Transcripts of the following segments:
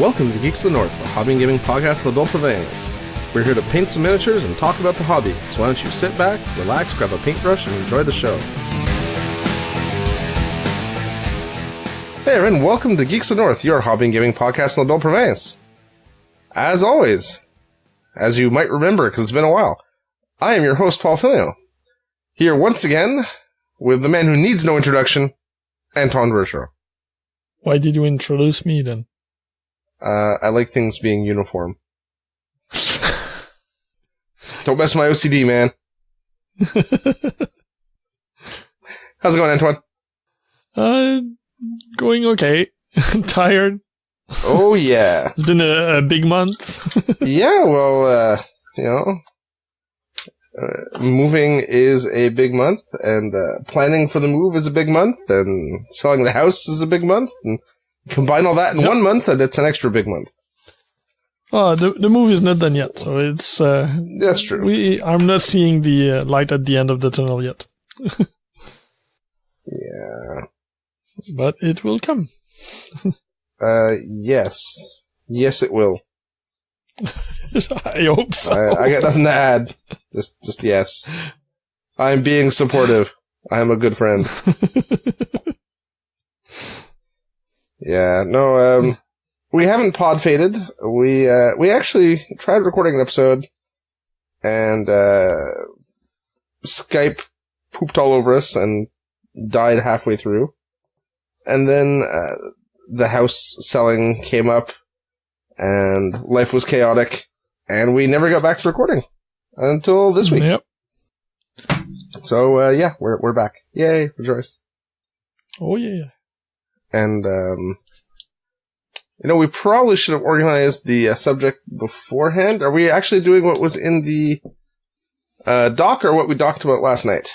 Welcome to Geeks of the North, a hobby and gaming podcast of adult purveyance. We're here to paint some miniatures and talk about the hobby, so why don't you sit back, relax, grab a paintbrush, and enjoy the show. Hey everyone, welcome to Geeks of the North, your hobby and gaming podcast of adult purveyance. As always, as you might remember because it's been a while, I am your host, Paul Filio. Here once again with the man who needs no introduction, Anton Bergeron. Why did you introduce me then? I like things being uniform. Don't mess with my OCD, man. How's it going, Antoine? Going okay. Tired. Oh, yeah. It's been a big month. Yeah, well, moving is a big month, and planning for the move is a big month, and selling the house is a big month, and combine all that in 1 month, and it's an extra big month. Oh, the move is not done yet, so it's... That's true. I'm not seeing the light at the end of the tunnel yet. Yeah. But it will come. Yes. Yes, it will. I hope so. I got nothing to add. Just yes. I'm being supportive. I'm a good friend. Yeah, no, we haven't pod faded. We actually tried recording an episode, and Skype pooped all over us and died halfway through. And then the house selling came up, and life was chaotic, and we never got back to recording until this week. Yep. So yeah, we're back. Yay, rejoice. Oh yeah. And, we probably should have organized the subject beforehand. Are we actually doing what was in the doc or what we talked about last night?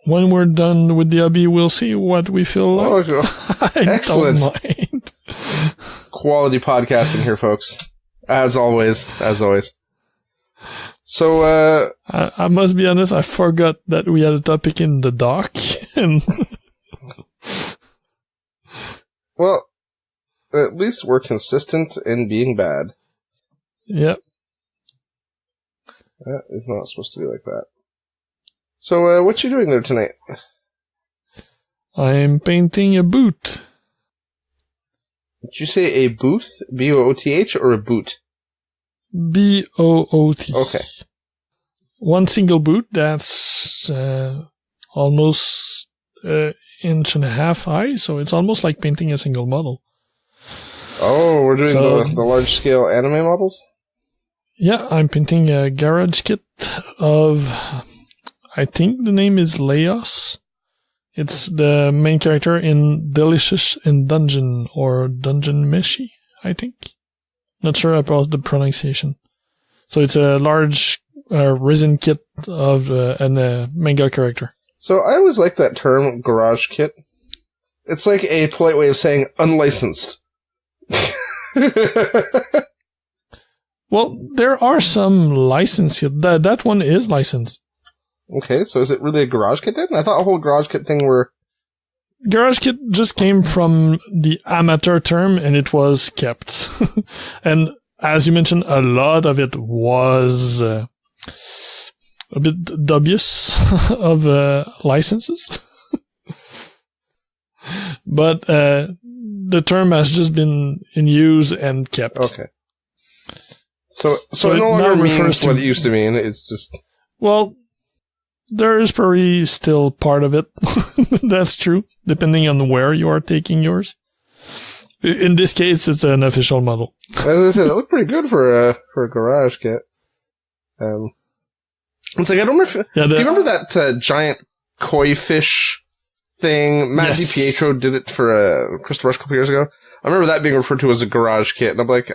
When we're done with the hobby, we'll see what we feel like. Oh, excellent. Don't mind. Quality podcasting here, folks. As always. So, I must be honest, I forgot that we had a topic in the doc, and... Well, at least we're consistent in being bad. Yep. That is not supposed to be like that. So, what you doing there tonight? I'm painting a boot. Did you say a booth? B-O-O-T-H or a boot? B-O-O-T. Okay. One single boot that's almost inch and a half high, so it's almost like painting a single model. Oh, we're doing the large-scale anime models? Yeah, I'm painting a garage kit of, I think the name is Leos. It's the main character in Delicious in Dungeon, or Dungeon Meshi, I think. Not sure about the pronunciation. So it's a large resin kit of a manga character. So I always like that term, garage kit. It's like a polite way of saying unlicensed. Well, there are some licensed kits. That one is licensed. Okay, so is it really a garage kit then? I thought the whole garage kit thing were... Garage kit just came from the amateur term, and it was kept. And as you mentioned, a lot of it was... a bit dubious of licenses. But the term has just been in use and kept. Okay. So it no longer means what it used to mean. It's just... Well, there is probably still part of it. That's true, depending on where you are taking yours. In this case, it's an official model. As I said, it looked pretty good for a garage kit. It's like, I don't remember do you remember that giant koi fish thing? Matt DiPietro did it for Crystal Rush a couple years ago. I remember that being referred to as a garage kit, and I'm like,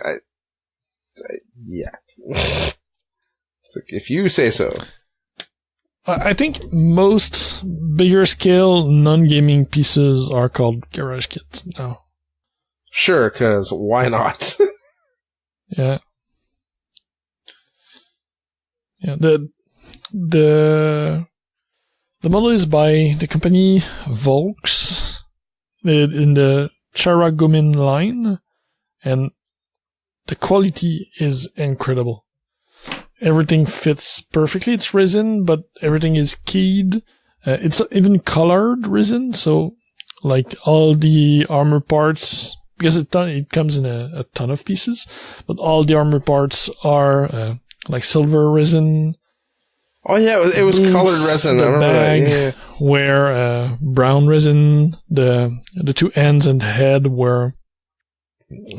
yeah. It's like, if you say so. I think most bigger scale non-gaming pieces are called garage kits now. Sure, because why not? Yeah. Yeah, the model is by the company Volks in the Charagomin line, and the quality is incredible. Everything fits perfectly. It's resin, but everything is keyed. It's even colored resin, so like all the armor parts, because it comes in a ton of pieces, but all the armor parts are like silver resin. Oh yeah, it was colored resin. The I remember bag that. Yeah. were brown resin. The two ends and the head were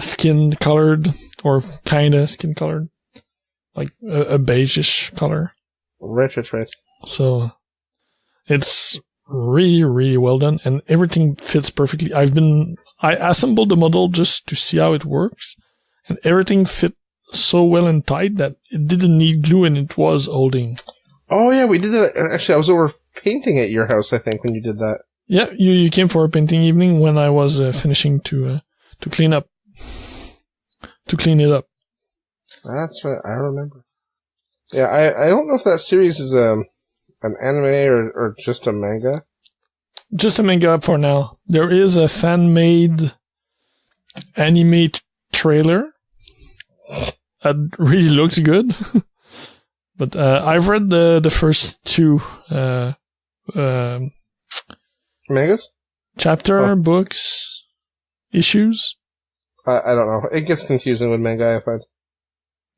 skin colored, or kinda skin colored, like a beigeish color. Right. So it's really, really well done, and everything fits perfectly. I assembled the model just to see how it works, and everything fit so well and tight that it didn't need glue, and it was holding. Oh yeah, we did that. Actually, I was over painting at your house, I think, when you did that. Yeah, you came for a painting evening when I was finishing to clean up. To clean it up. That's right, I remember. Yeah, I don't know if that series is an anime or just a manga. Just a manga for now. There is a fan-made anime trailer that really looks good. But I've read the first two Mangas? chapter books, issues. I don't know. It gets confusing with manga, I find.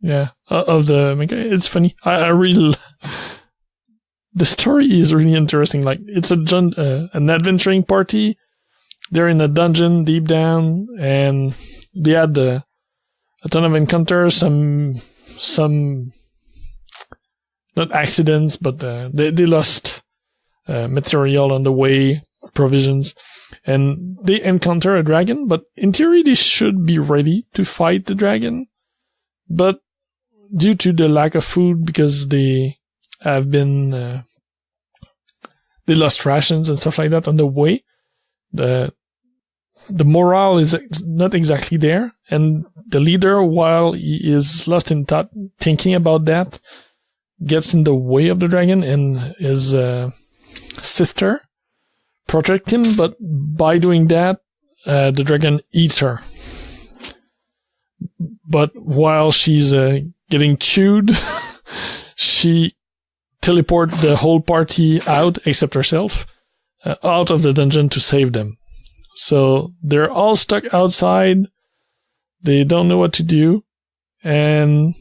Yeah, of the manga. It's funny. I really... The story is really interesting. Like, it's an adventuring party. They're in a dungeon deep down, and they had a ton of encounters, some not accidents, but they lost material on the way, provisions, and they encounter a dragon, but in theory they should be ready to fight the dragon. But due to the lack of food, because they have been they lost rations and stuff like that on the way, the morale is not exactly there, and the leader, while he is lost in thought thinking about that, gets in the way of the dragon, and his sister protect him, but by doing that, the dragon eats her. But while she's getting chewed, she teleport the whole party out, except herself, out of the dungeon to save them. So they're all stuck outside. They don't know what to do, and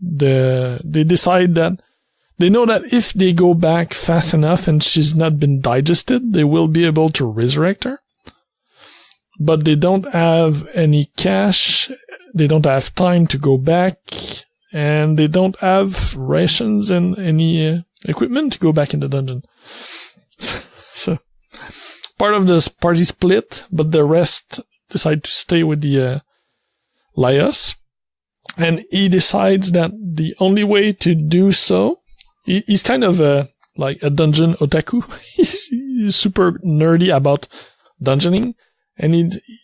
they decide that they know that if they go back fast enough and she's not been digested, they will be able to resurrect her. But they don't have any cash, they don't have time to go back, and they don't have rations and any equipment to go back in the dungeon. So part of this party split, but the rest decide to stay with the Laios. And he decides that the only way to do so, he's kind of like a dungeon otaku. He's super nerdy about dungeoning. And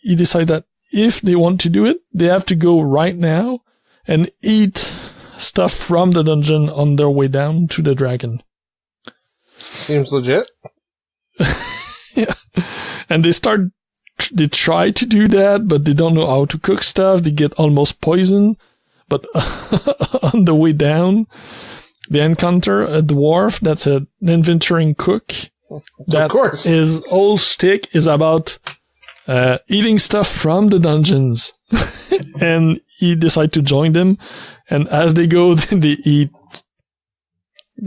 he decides that if they want to do it, they have to go right now and eat stuff from the dungeon on their way down to the dragon. Seems legit. Yeah. And they try to do that, but they don't know how to cook stuff. They get almost poisoned. But on the way down, they encounter a dwarf that's an adventuring cook. Of course. His whole stick is about eating stuff from the dungeons. And he decides to join them. And as they go, they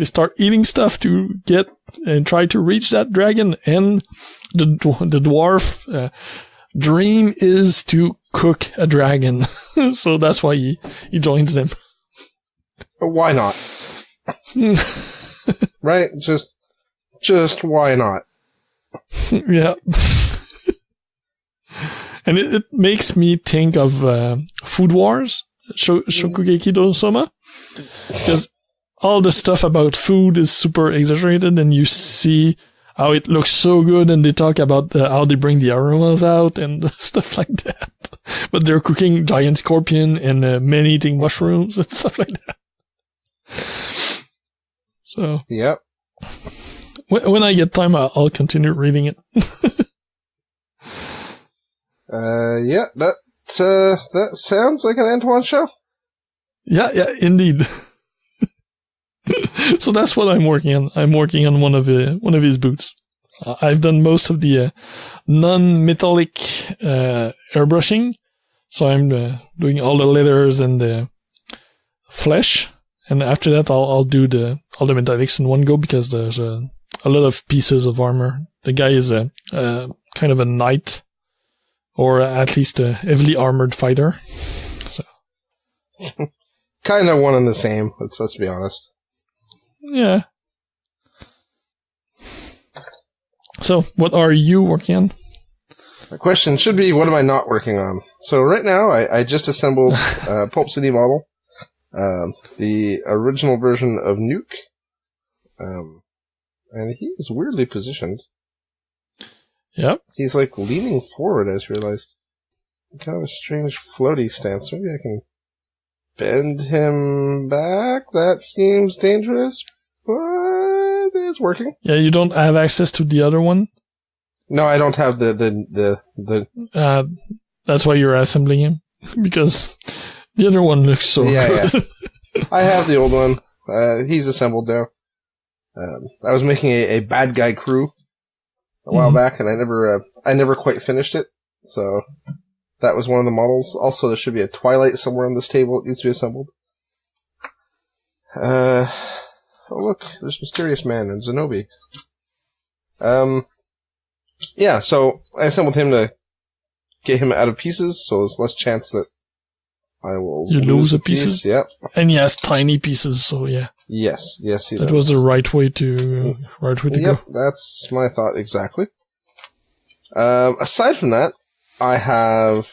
start eating stuff to get and try to reach that dragon. And the dwarf dream is to cook a dragon. So that's why he joins them. Why not? Right? Just why not? Yeah. And it makes me think of Food Wars, Shokugeki no Soma, because all the stuff about food is super exaggerated, and you see how it looks so good, and they talk about how they bring the aromas out and stuff like that. But they're cooking giant scorpion and man-eating mushrooms and stuff like that. So, yep. When I get time, I'll continue reading it. Yeah, that sounds like an Antoine show. Yeah, indeed. So that's what I'm working on. I'm working on one of his boots. I've done most of the non-metallic airbrushing, so I'm doing all the leathers and the flesh, and after that I'll do all the metallics in one go because there's a lot of pieces of armor. The guy is a kind of a knight, or at least a heavily armored fighter. So kind of one and the same. Let's be honest. Yeah. So, what are you working on? The question should be, what am I not working on? So right now, I just assembled a Pulp City model, the original version of Nuke, and he is weirdly positioned. Yep. He's like leaning forward, I just realized. Kind of a strange floaty stance. Maybe I can bend him back. That seems dangerous, but it's working. Yeah, you don't have access to the other one? No, I don't have the that's why you're assembling him? Because the other one looks so good. Yeah. I have the old one. He's assembled now. I was making a bad guy crew a while back, and I never quite finished it. So that was one of the models. Also, there should be a Twilight somewhere on this table. It needs to be assembled. Oh look, there's Mysterious Man and Zenobi. Yeah, so I assembled him to get him out of pieces, so there's less chance that I will lose a piece. pieces. Yep. And he has tiny pieces, so yeah. Yes, he does. That was the right way to Yep, go. that's my thought exactly. Aside from that, I have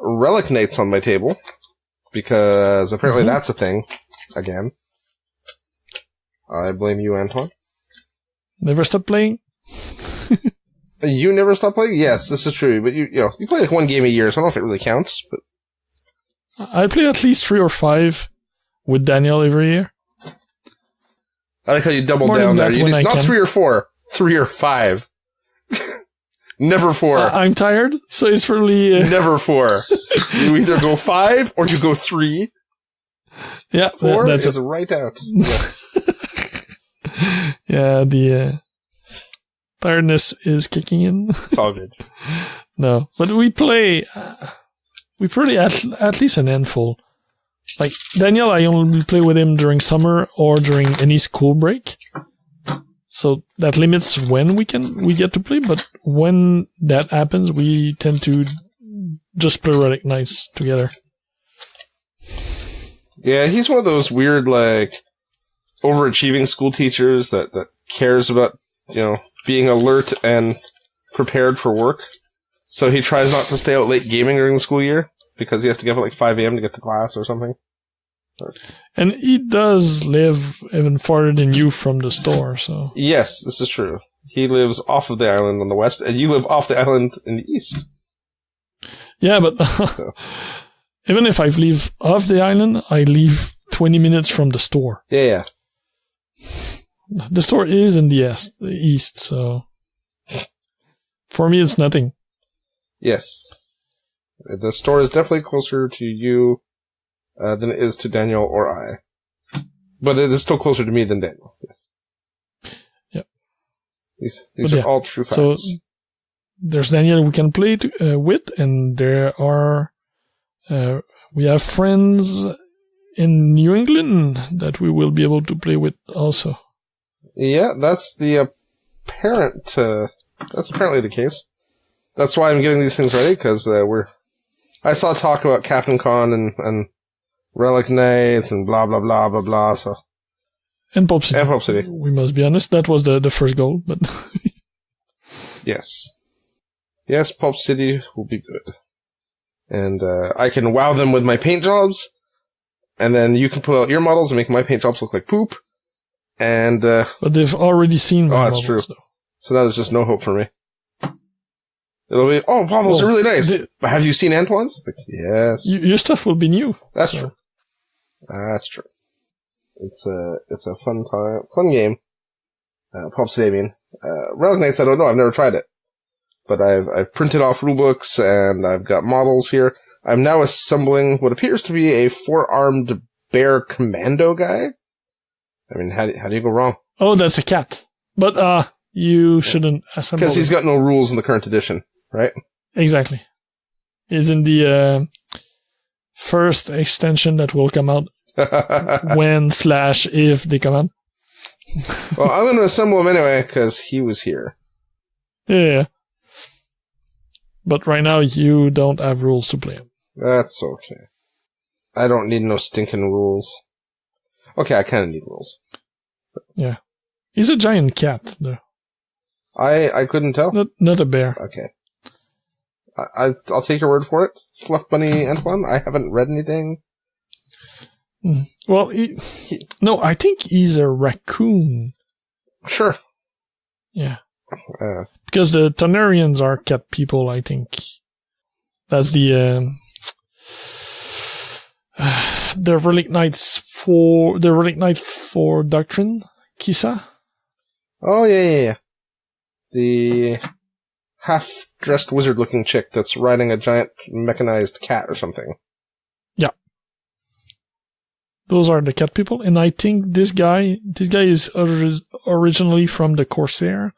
Relic Knights on my table, because apparently that's a thing, again. I blame you, Antoine. Never stop playing? You never stop playing? Yes, this is true, but you play like one game a year, so I don't know if it really counts, but... I play at least 3 or 5 with Daniel every year. I like how you doubled More down there. than that Not 3 or 4, 3 or 5. Never 4. I'm tired, so it's probably... Never 4. You either go 5 or you go 3. Yeah, 4 that's is right out. Yeah. Yeah, the tiredness is kicking in. It's all good. No, but we play... we play at least an handful. Like, Daniel, I only play with him during summer or during any school break. So that limits when we get to play, but when that happens, we tend to just play Relic Knights together. Yeah, he's one of those weird, like, overachieving school teachers that cares about, being alert and prepared for work. So he tries not to stay out late gaming during the school year, because he has to get up at like 5 a.m. to get to class or something. And he does live even farther than you from the store, so... Yes, this is true. He lives off of the island on the west, and you live off the island in the east. Yeah, but even if I live off the island, I live 20 minutes from the store. Yeah. The store is in the east, so... For me, it's nothing. Yes. The store is definitely closer to you than it is to Daniel or I. But it is still closer to me than Daniel. Yes. Yep. These are all true facts. So there's Daniel we can play with, and there are... we have friends in New England that we will be able to play with also. Yeah, that's the apparent... that's apparently the case. That's why I'm getting these things ready, because I saw talk about Captain Con and Relic Knights and blah, blah, blah, blah, blah, so... And Pulp City. And Pulp City. We must be honest, that was the first goal, but... Yes. Yes, Pulp City will be good. And I can wow them with my paint jobs, and then you can pull out your models and make my paint jobs look like poop, and... but they've already seen my models, true. though. So now there's just no hope for me. It'll be, oh, wow, those are really nice. But have you seen Antoine's? Like, yes. Your stuff will be new. That's true. That's true. It's a fun game. Pulp City, I mean. Relic Knights, I don't know. I've never tried it. but I've printed off rulebooks and I've got models here. I'm now assembling what appears to be a 4-armed bear commando guy. I mean, how do you go wrong? Oh, that's a cat. But you shouldn't assemble because he's got no rules in the current edition, right? Exactly. Is in the first extension that will come out when/if they come out. Well, I'm going to assemble him anyway because he was here. Yeah. But right now you don't have rules to play him. That's okay. I don't need no stinking rules. Okay, I kind of need rules. Yeah. He's a giant cat, though. I couldn't tell. Not a bear. Okay. I'll take your word for it. Fluff Bunny Antoine, I haven't read anything. Well, no, I think he's a raccoon. Sure. Yeah. Because the Tonarians are cat people, I think. That's the Relic Knights for the Relic Knight for Doctrine, Kisa. Oh yeah. The half-dressed wizard-looking chick that's riding a giant mechanized cat or something. Yeah. Those are the cat people, and I think this guy is originally from the Corsair,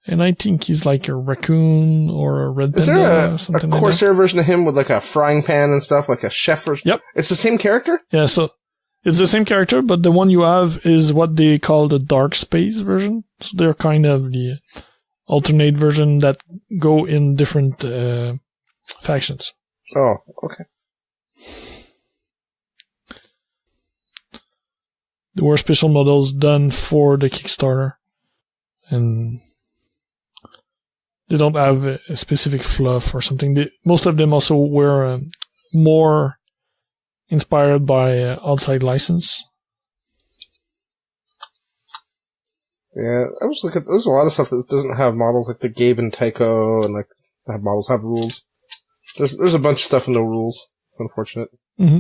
and I think he's like a raccoon or a red panda. Is there a Corsair version of him with like a frying pan and stuff, like a chef? Yep. It's the same character? Yeah, so it's the same character, but the one you have is what they call the Dark Space version. So they're kind of the alternate version that go in different factions. Oh, okay. There were special models done for the Kickstarter, and they don't have a specific fluff or something. Most of them also were more inspired by outside license. Yeah, I was looking. There's a lot of stuff that doesn't have models, like the Gabe and Tycho, and like have models have rules. There's a bunch of stuff with no rules. It's unfortunate. Mm-hmm.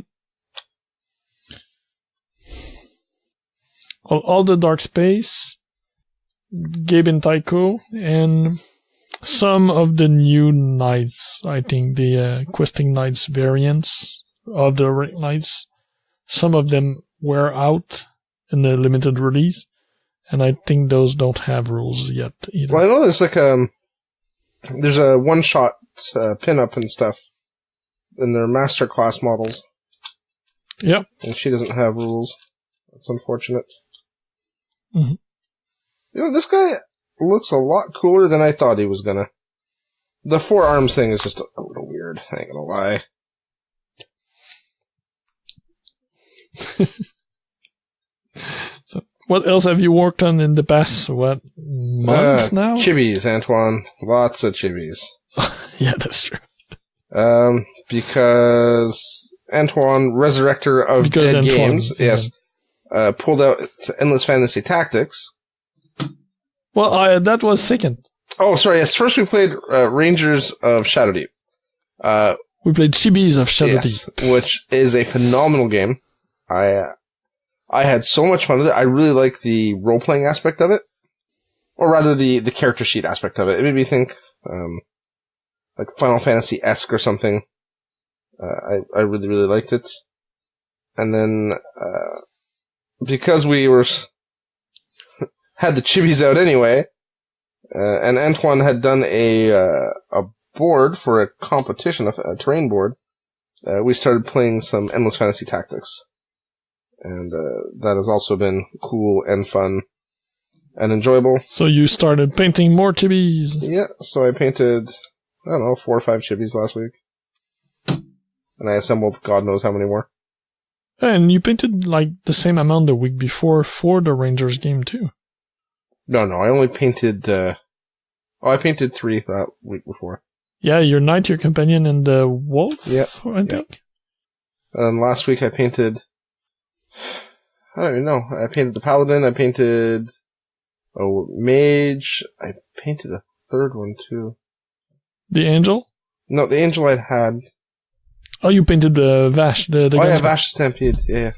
All the Dark Space, Gabe and Tycho, and some of the new Knights. I think the Questing Knights variants of the Relic Knights. Some of them were out in the limited release. And I think those don't have rules yet either. Well, I know there's like there's a one-shot pin-up and stuff in their master class models. Yep. And she doesn't have rules. That's unfortunate. Mm-hmm. You know, this guy looks a lot cooler than I thought he was gonna. The 4 arms thing is just a little weird, I ain't gonna lie. What else have you worked on in the past, month now? Chibis, Antoine. Lots of chibis. Yeah, that's true. Because Antoine, Resurrector of Dead Games, yes, pulled out Endless Fantasy Tactics. Well, that was second. Oh, sorry, yes. First we played Rangers of Shadowdeep. We played Chibis of Shadowdeep. Yes, which is a phenomenal game. I had so much fun with it. I really like the role-playing aspect of it. Or rather, the character sheet aspect of it. It made me think, like Final Fantasy-esque or something. I really, really liked it. And then, because we had the chibis out anyway, and Antoine had done a board for a competition, a terrain board, we started playing some Endless Fantasy Tactics. And that has also been cool and fun and enjoyable. So you started painting more chibis. Yeah, so I painted, 4 or 5 chibis last week. And I assembled God knows how many more. And you painted like the same amount the week before for the Rangers game too. No, I only painted, I painted 3 that week before. Yeah, your Knight, your Companion, and the Wolf, I think. And last week I painted... I don't even know. I painted the Paladin, I painted a Mage, I painted a third one too. The Angel? No, the Angel I'd had. Oh, you painted the Vash, the Oh yeah, Vash Stampede, yeah.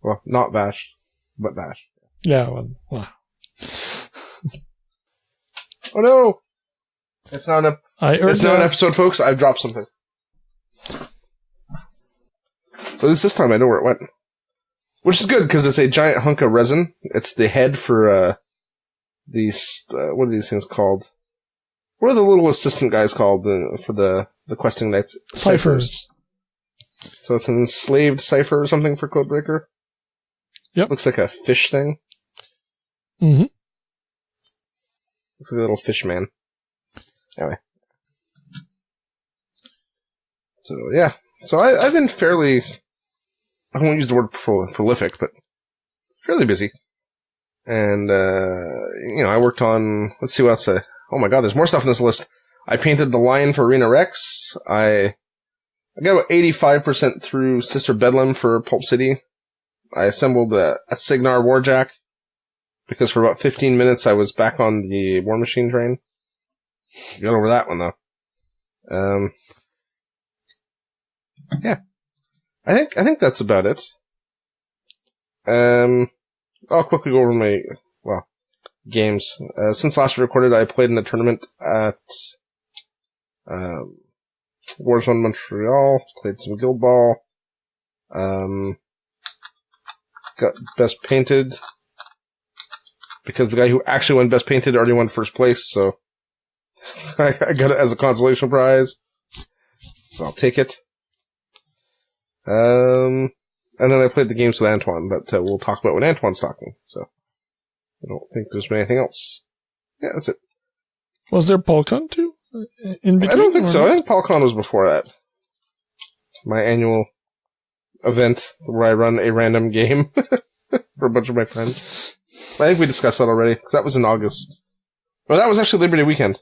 Well, not Vash, but Vash. Yeah, wow. Oh no! It's not enough. I heard it's not an episode, folks. I've dropped something. But at least this time I know where it went. Which is good, because it's a giant hunk of resin. It's the head for these... what are these things called? What are the little assistant guys called for the questing knights? Ciphers. So it's an enslaved cipher or something for Codebreaker? Yep. Looks like a fish thing. Mm-hmm. Looks like a little fish man. Anyway. So, yeah. So I've been fairly... I won't use the word prolific, but fairly busy. And, I worked on... Let's see what else oh my god, there's more stuff on this list. I painted the lion for Arena Rex. I got about 85% through Sister Bedlam for Pulp City. I assembled a Signar Warjack, because for about 15 minutes I was back on the War Machine train. Got over that one, though. Yeah. I think that's about it. I'll quickly go over my, games. Since last we recorded, I played in a tournament at Warzone Montreal, played some Guild Ball, got Best Painted, because the guy who actually won Best Painted already won first place, so I got it as a consolation prize. So I'll take it. And then I played the games with Antoine that we'll talk about when Antoine's talking, so I don't think there's been anything else. Yeah, that's it. Was there PolCon too? In between? I don't think so. I think PolCon was before that. My annual event where I run a random game for a bunch of my friends. I think we discussed that already, because that was in August. Well, that was actually Liberty Weekend.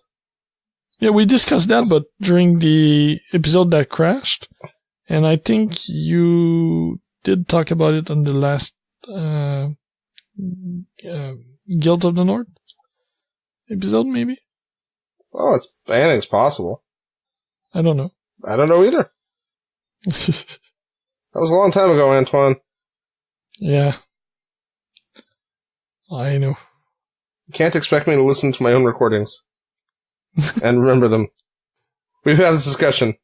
Yeah, we discussed that, but during the episode that crashed, and I think you did talk about it on the last Guild of the North episode, maybe? Oh, anything's possible. I don't know. I don't know either. That was a long time ago, Antoine. Yeah. I know. You can't expect me to listen to my own recordings and remember them. We've had this discussion.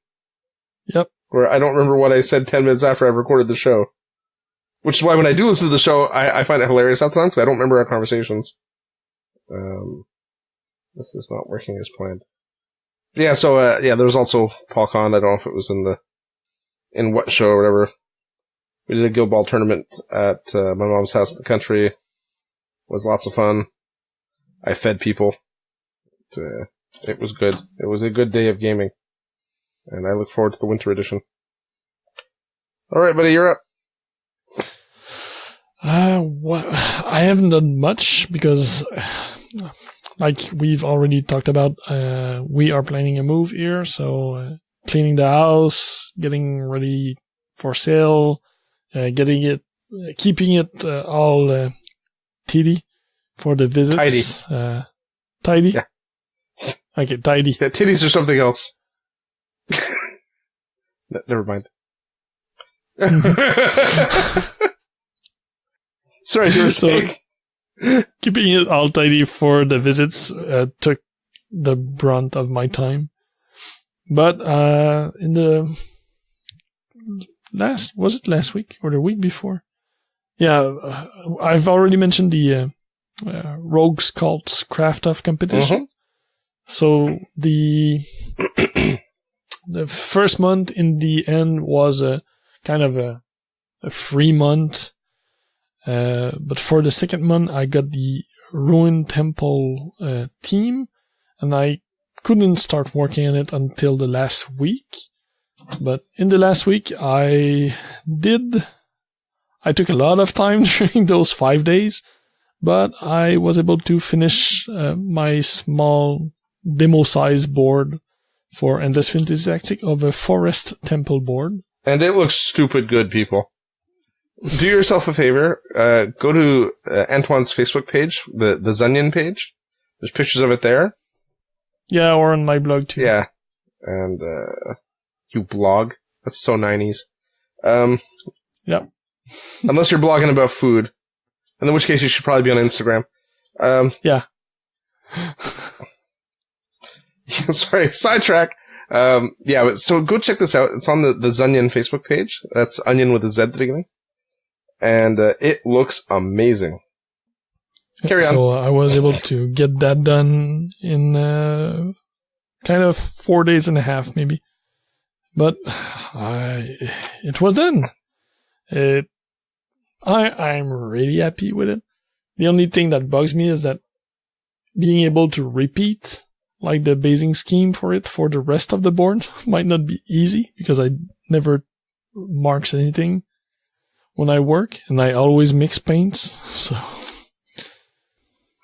Yep. Where I don't remember what I said 10 minutes after I've recorded the show. Which is why when I do listen to the show, I find it hilarious sometimes, because I don't remember our conversations. This is not working as planned. Yeah, so, there was also PolCon. I don't know if it was in what show or whatever. We did a Guild Ball tournament at my mom's house in the country. It was lots of fun. I fed people. It was good. It was a good day of gaming. And I look forward to the winter edition. Alright, buddy, you're up. I haven't done much because, like we've already talked about, we are planning a move here, so cleaning the house, getting ready for sale, keeping it all tidy for the visits. Tidy. Tidy? Yeah. Okay, tidy. Yeah, titties are something else. Never mind. Sorry, you were saying. Keeping it all tidy for the visits took the brunt of my time. But in the was it last week or the week before? Yeah, I've already mentioned the Rogues Cults Craft-Off competition. Mm-hmm. So the first month in the end was a kind of a free month. But for the second month, I got the Ruined Temple team, and I couldn't start working on it until the last week. But in the last week, I took a lot of time during those 5 days, but I was able to finish my small demo-size board for Endless Fantasy Tactics of a Forest Temple board. And it looks stupid good, people. Do yourself a favor. Go to Antoine's Facebook page, the Zunion page. There's pictures of it there. Yeah, or on my blog too. Yeah. And, you blog. That's so 90s. Yep. Unless you're blogging about food. In which case you should probably be on Instagram. Yeah. sorry, sidetrack. So go check this out. It's on the Zunion Facebook page. That's Onion with a Z at the beginning. And it looks amazing. Carry on. So I was able to get that done in kind of 4 days and a half, maybe. But it was done. I'm really happy with it. The only thing that bugs me is that being able to repeat like the basing scheme for it for the rest of the board might not be easy because I never marks anything when I work and I always mix paints. So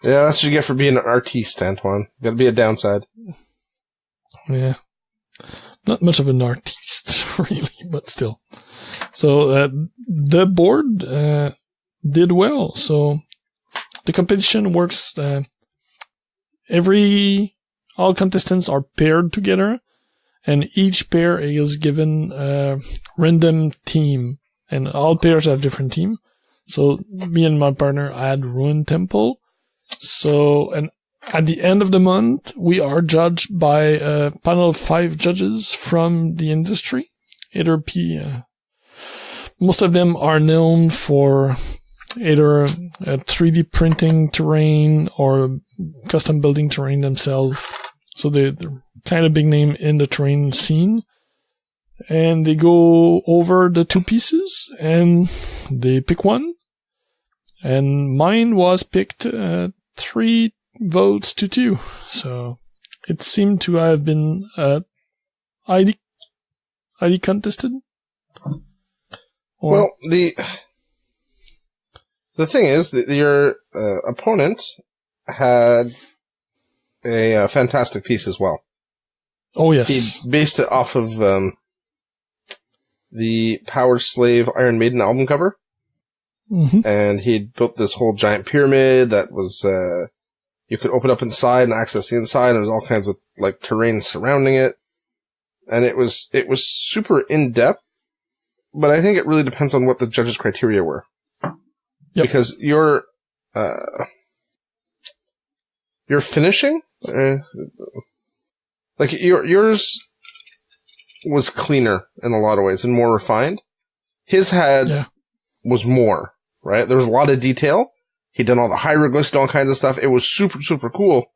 yeah, that's what you get for being an artiste, Antoine. Gotta be a downside. Yeah. Not much of an artiste, really, but still. So the board did well. So the competition works. All contestants are paired together, and each pair is given a random team, and all pairs have different team. So me and my partner had Ruined Temple. So, and at the end of the month, we are judged by a panel of 5 judges from the industry. Most of them are known for either 3D printing terrain or custom building terrain themselves. So they're kind of big name in the terrain scene. And they go over the 2 pieces and they pick one. And mine was picked 3 votes to 2. So it seemed to have been highly contested. Well, the thing is that your opponent had a fantastic piece as well. Oh, yes. He based it off of the Power Slave Iron Maiden album cover. Mm-hmm. And he built this whole giant pyramid that was, you could open up inside and access the inside, and there was all kinds of, like, terrain surrounding it. And it was super in-depth, but I think it really depends on what the judges' criteria were. Yep. Because your finishing, like yours was cleaner in a lot of ways and more refined. His was more, right? There was a lot of detail. He'd done all the hieroglyphs and all kinds of stuff. It was super, super cool.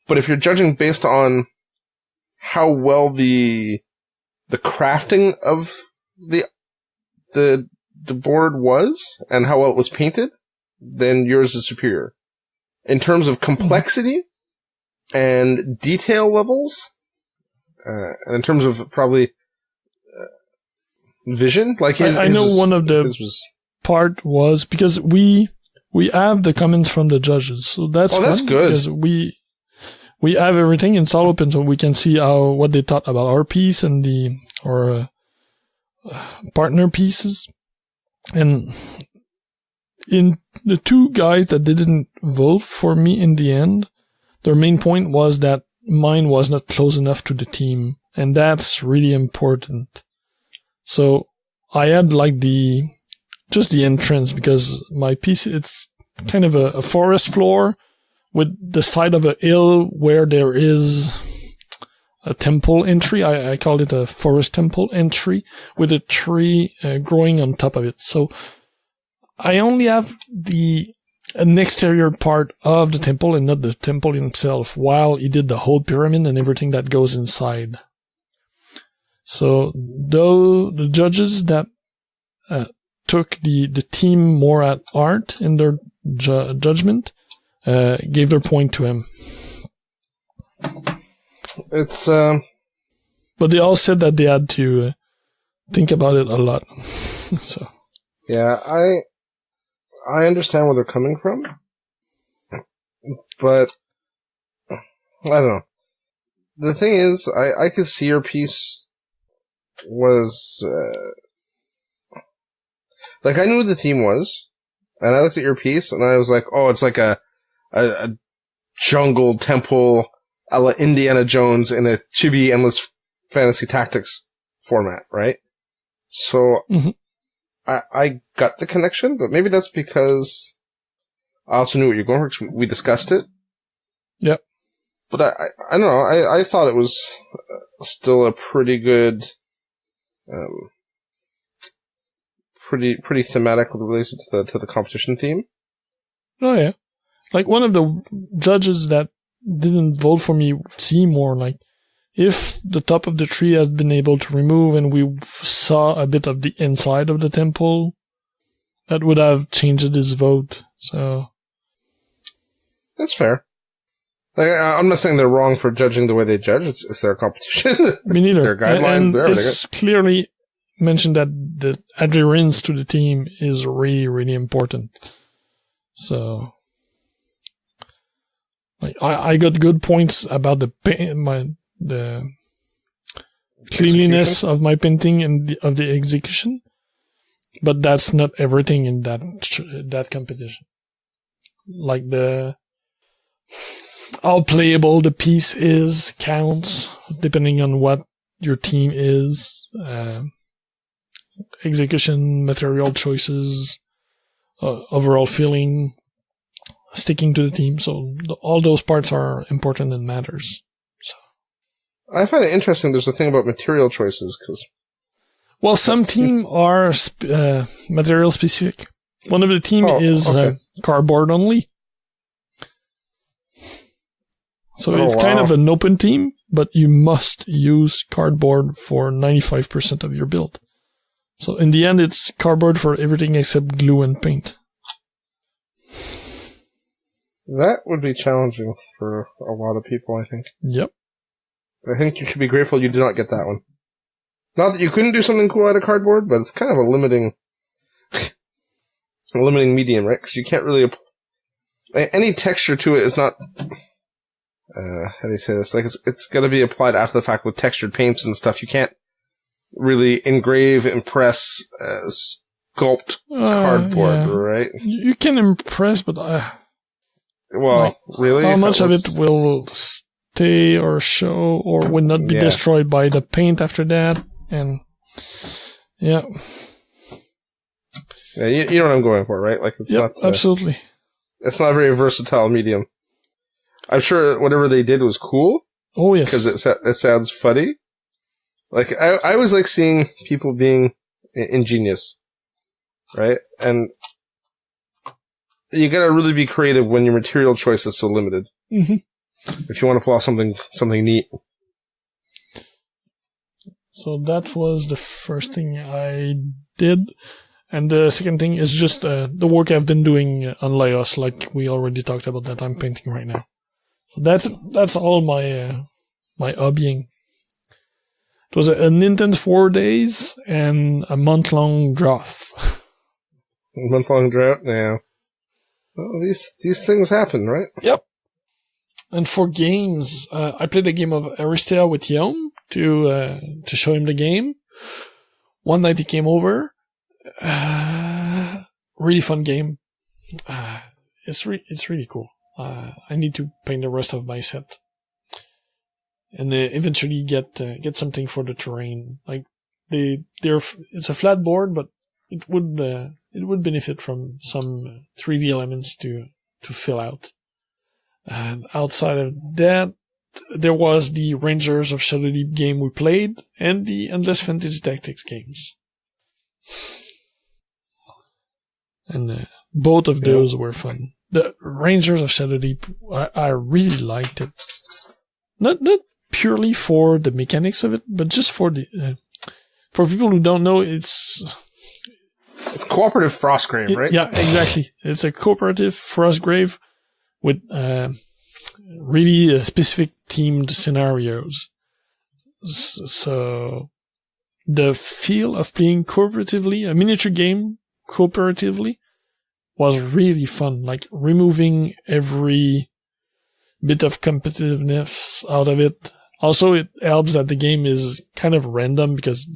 But if you're judging based on how well the crafting of the board was and how well it was painted, then yours is superior. In terms of complexity and detail levels, and in terms of probably vision, like I know one of the part was because we have the comments from the judges, so that's good because we have everything in all open, so we can see what they thought about our piece and our partner pieces. And in the 2 guys that didn't vote for me in the end, their main point was that mine was not close enough to the team, and that's really important. So I had like just the entrance, because my piece, it's kind of a forest floor with the side of a hill where there is a temple entry. I call it a forest temple entry with a tree growing on top of it. So I only have an exterior part of the temple and not the temple itself, while he did the whole pyramid and everything that goes inside. So though the judges that took the team more at art in their judgment gave their point to him. It's but they all said that they had to think about it a lot. So yeah, I understand where they're coming from, but I don't know. The thing is, I could see your piece was like, I knew what the theme was, and I looked at your piece and I was like, oh, it's like a jungle temple a la Indiana Jones in a chibi endless fantasy tactics format, right? So I got the connection, but maybe that's because I also knew what you're going for. We discussed it. Yep. But I don't know. I thought it was still a pretty good, pretty thematically related to the competition theme. Oh yeah, like one of the judges that didn't vote for me see more like if the top of the tree had been able to remove and we saw a bit of the inside of the temple, that would have changed his vote. So that's fair. Like, I'm not saying they're wrong for judging the way they judge. It's their competition. Me neither. Their guidelines. And it's clearly mentioned that the adherence to the team is really, really important. So, like, I got good points about the cleanliness of my painting and of the execution, but that's not everything in that competition. Like how playable the piece is counts depending on what your team is. Execution, material choices, overall feeling, sticking to the team. So all those parts are important and matters. So I find it interesting. There's a thing about material choices because some team are material specific. One of the team is cardboard only. So it's kind of an open team, but you must use cardboard for 95% of your build. So in the end, it's cardboard for everything except glue and paint. That would be challenging for a lot of people, I think. Yep. I think you should be grateful you did not get that one. Not that you couldn't do something cool out of cardboard, but it's kind of a limiting medium, right? Because you can't really any texture to it is not. How do you say this? Like it's got to be applied after the fact with textured paints and stuff. You can't really engrave, impress, sculpt cardboard, right? You can impress, but really, how much of it will stay or show or will not be destroyed by the paint after that? And you know what I'm going for, right? Like it's not absolutely. It's not a very versatile medium. I'm sure whatever they did was cool. Oh, yes. Because it sounds funny. Like, I was like seeing people being ingenious. Right? And you gotta really be creative when your material choice is so limited. Mm-hmm. If you want to pull off something neat. So that was the first thing I did. And the second thing is just the work I've been doing on Laos, like we already talked about that I'm painting right now. So that's all my hobbying. It was an intense 4 days and a month-long drought. A month-long drought? Yeah. Well, these things happen, right? Yep. And for games, I played a game of Aristea with Yom to show him the game. One night he came over. Really fun game. It's really cool. I need to paint the rest of my set, and eventually get something for the terrain. Like it's a flat board, but it would benefit from some 3D elements to fill out. And outside of that, there was the Rangers of Shadow Deep game we played, and the Endless Fantasy Tactics games. And both of those were fun. The Rangers of Shadow Deep, I really liked it. Not purely for the mechanics of it, but just for for people who don't know, it's cooperative Frostgrave, right? Yeah, exactly. It's a cooperative Frostgrave with really specific themed scenarios. So the feel of playing cooperatively, a miniature game cooperatively, was really fun. Like removing every bit of competitiveness out of it. Also, it helps that the game is kind of random because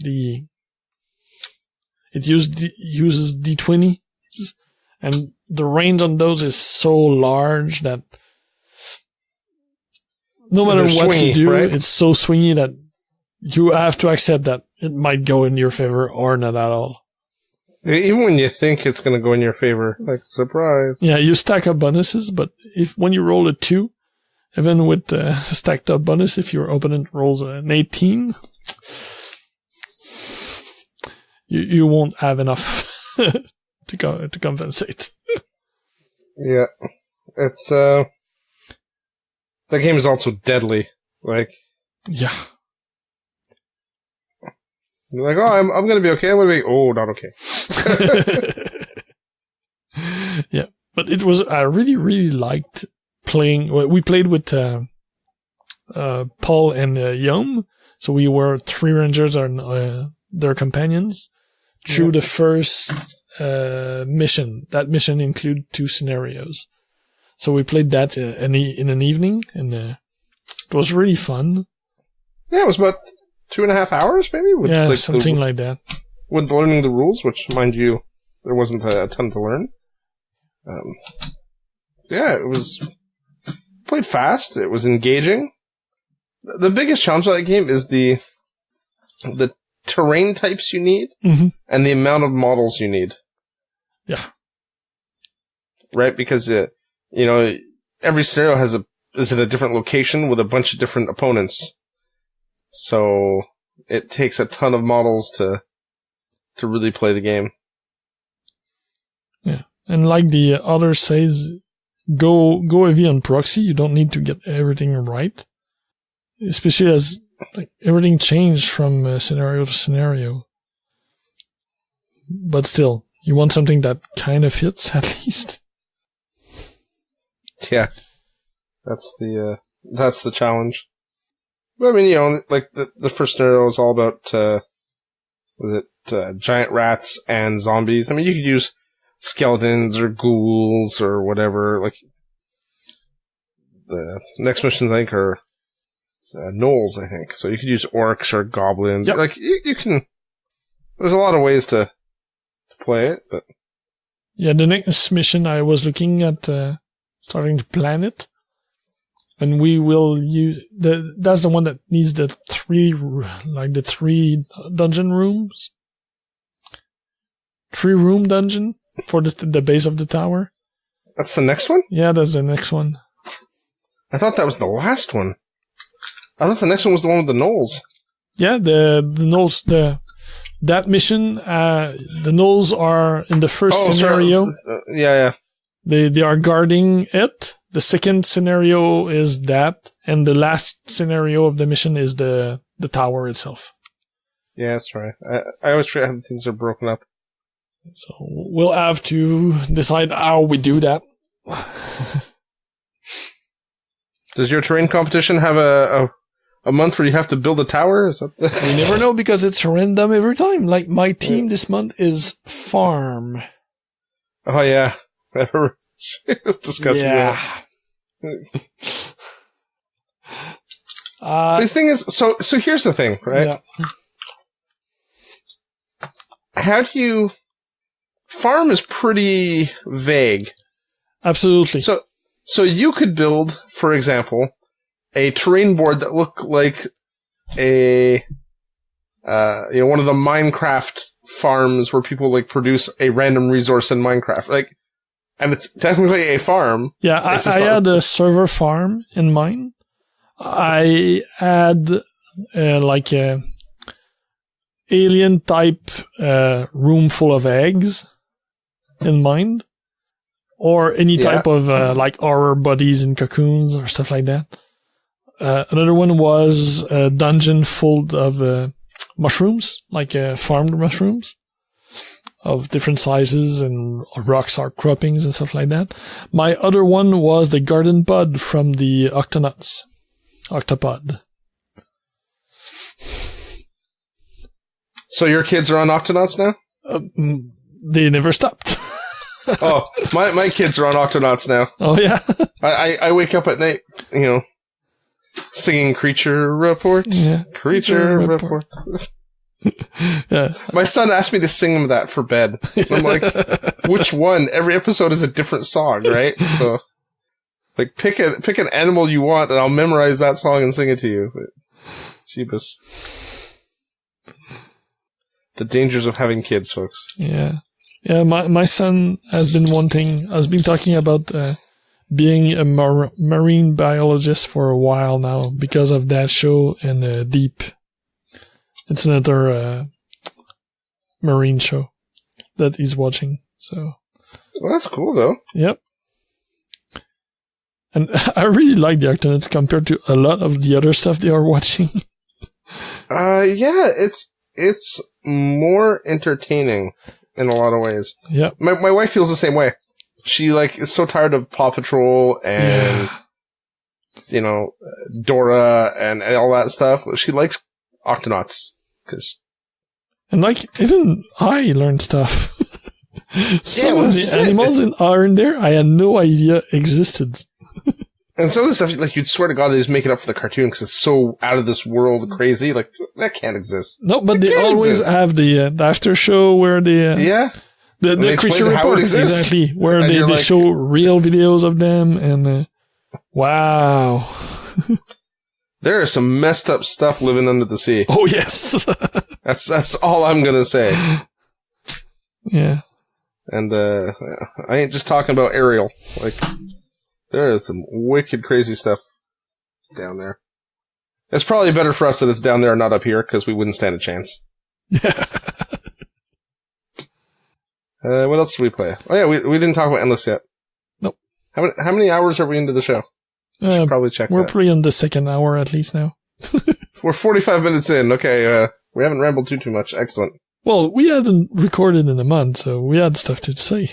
it uses D20, and the range on those is so large that no matter what you do, right? It's so swingy that you have to accept that it might go in your favor or not at all. Even when you think it's going to go in your favor, like surprise. Yeah, you stack up bonuses, but when you roll a 2, Even with stacked up bonus, if your opponent rolls an 18, you won't have enough to compensate. Yeah, it's the game is also deadly. Like, yeah, you're like, oh, I'm gonna be okay. I'm gonna be not okay. Yeah, but it was I really liked playing. We played with Paul and Yum, so we were 3 rangers and their companions through the first mission. That mission included 2 scenarios, so we played that in an evening, and it was really fun. Yeah, it was about 2.5 hours, maybe. With, yeah, like, something like that. With learning the rules, which, mind you, there wasn't a ton to learn. Yeah, it was played fast. It was engaging. The biggest challenge of that game is the terrain types you need and the amount of models you need. Yeah. Right? Because, every scenario is in a different location with a bunch of different opponents. So it takes a ton of models to really play the game. Yeah. And like the other says, go heavy on proxy. You don't need to get everything right. Especially as everything changed from scenario to scenario. But still, you want something that kind of fits, at least. Yeah. That's the challenge. But, I mean, like the first scenario is all about, giant rats and zombies. I mean, you could use skeletons or ghouls or whatever. Like, the next missions, I think, are gnolls, I think. So you could use orcs or goblins. Yep. Like, you can... There's a lot of ways to play it, but... Yeah, the next mission I was looking at starting to plan it. And we will use... That's the one that needs the 3 dungeon rooms. 3-room dungeon for the base of the tower. That's the next one? Yeah, that's the next one. I thought that was the last one. I thought the next one was the one with the gnolls. Yeah, the gnolls, that mission, the gnolls are in the first scenario. Yeah. They are guarding it. The second scenario is that, and the last scenario of the mission is the tower itself. Yeah, that's right. I always forget how things are broken up. So we'll have to decide how we do that. Does your terrain competition have a month where you have to build a tower? Is that You never know because it's random every time. Like my team this month is farm. Oh yeah, it's discussing that. The thing is, so here's the thing, right? Yeah. How do you... Farm is pretty vague. Absolutely. So you could build, for example, a terrain board that looked like a, one of the Minecraft farms where people like produce a random resource in Minecraft, and it's technically a farm. Yeah, I had a server farm in mind. I had a alien type room full of eggs in mind, or any type of horror bodies and cocoons or stuff like that. Another one was a dungeon full of mushrooms, farmed mushrooms of different sizes and rocks or croppings and stuff like that. My other one was the garden pod from the Octopod. So your kids are on Octonauts now? They never stopped. Oh, my kids are on Octonauts now. Oh, yeah? I wake up at night, singing Creature Reports. Yeah. Creature Reports. Yeah. My son asked me to sing him that for bed. I'm like, which one? Every episode is a different song, right? So, pick an animal you want, and I'll memorize that song and sing it to you. But, jeebus. The dangers of having kids, folks. Yeah. Yeah, my son has been talking about being a marine biologist for a while now because of that show and Deep. It's another marine show that he's watching. So, well, that's cool though. Yep. And I really like the Octonauts compared to a lot of the other stuff they are watching. Yeah, it's more entertaining in a lot of ways. Yeah. My wife feels the same way. She is so tired of Paw Patrol and Dora and all that stuff. She likes Octonauts and even I learned stuff. Some of the animals are in there I had no idea existed. And some of the stuff, you'd swear to God they just make it up for the cartoon because it's so out of this world crazy. That can't exist. No, but they always have the after show where they... The creature report, exactly, where they show real videos of them, and wow. There is some messed up stuff living under the sea. Oh, yes. That's all I'm gonna say. Yeah. And I ain't just talking about Ariel. There is some wicked crazy stuff down there. It's probably better for us that it's down there and not up here, because we wouldn't stand a chance. Yeah. What else did we play? Oh yeah, we didn't talk about Endless yet. Nope. How many hours are we into the show? We should probably check We're that. pretty on the second hour at least now. We're 45 minutes in. Okay, we haven't rambled too much. Excellent. Well, we hadn't recorded in a month, so we had stuff to say.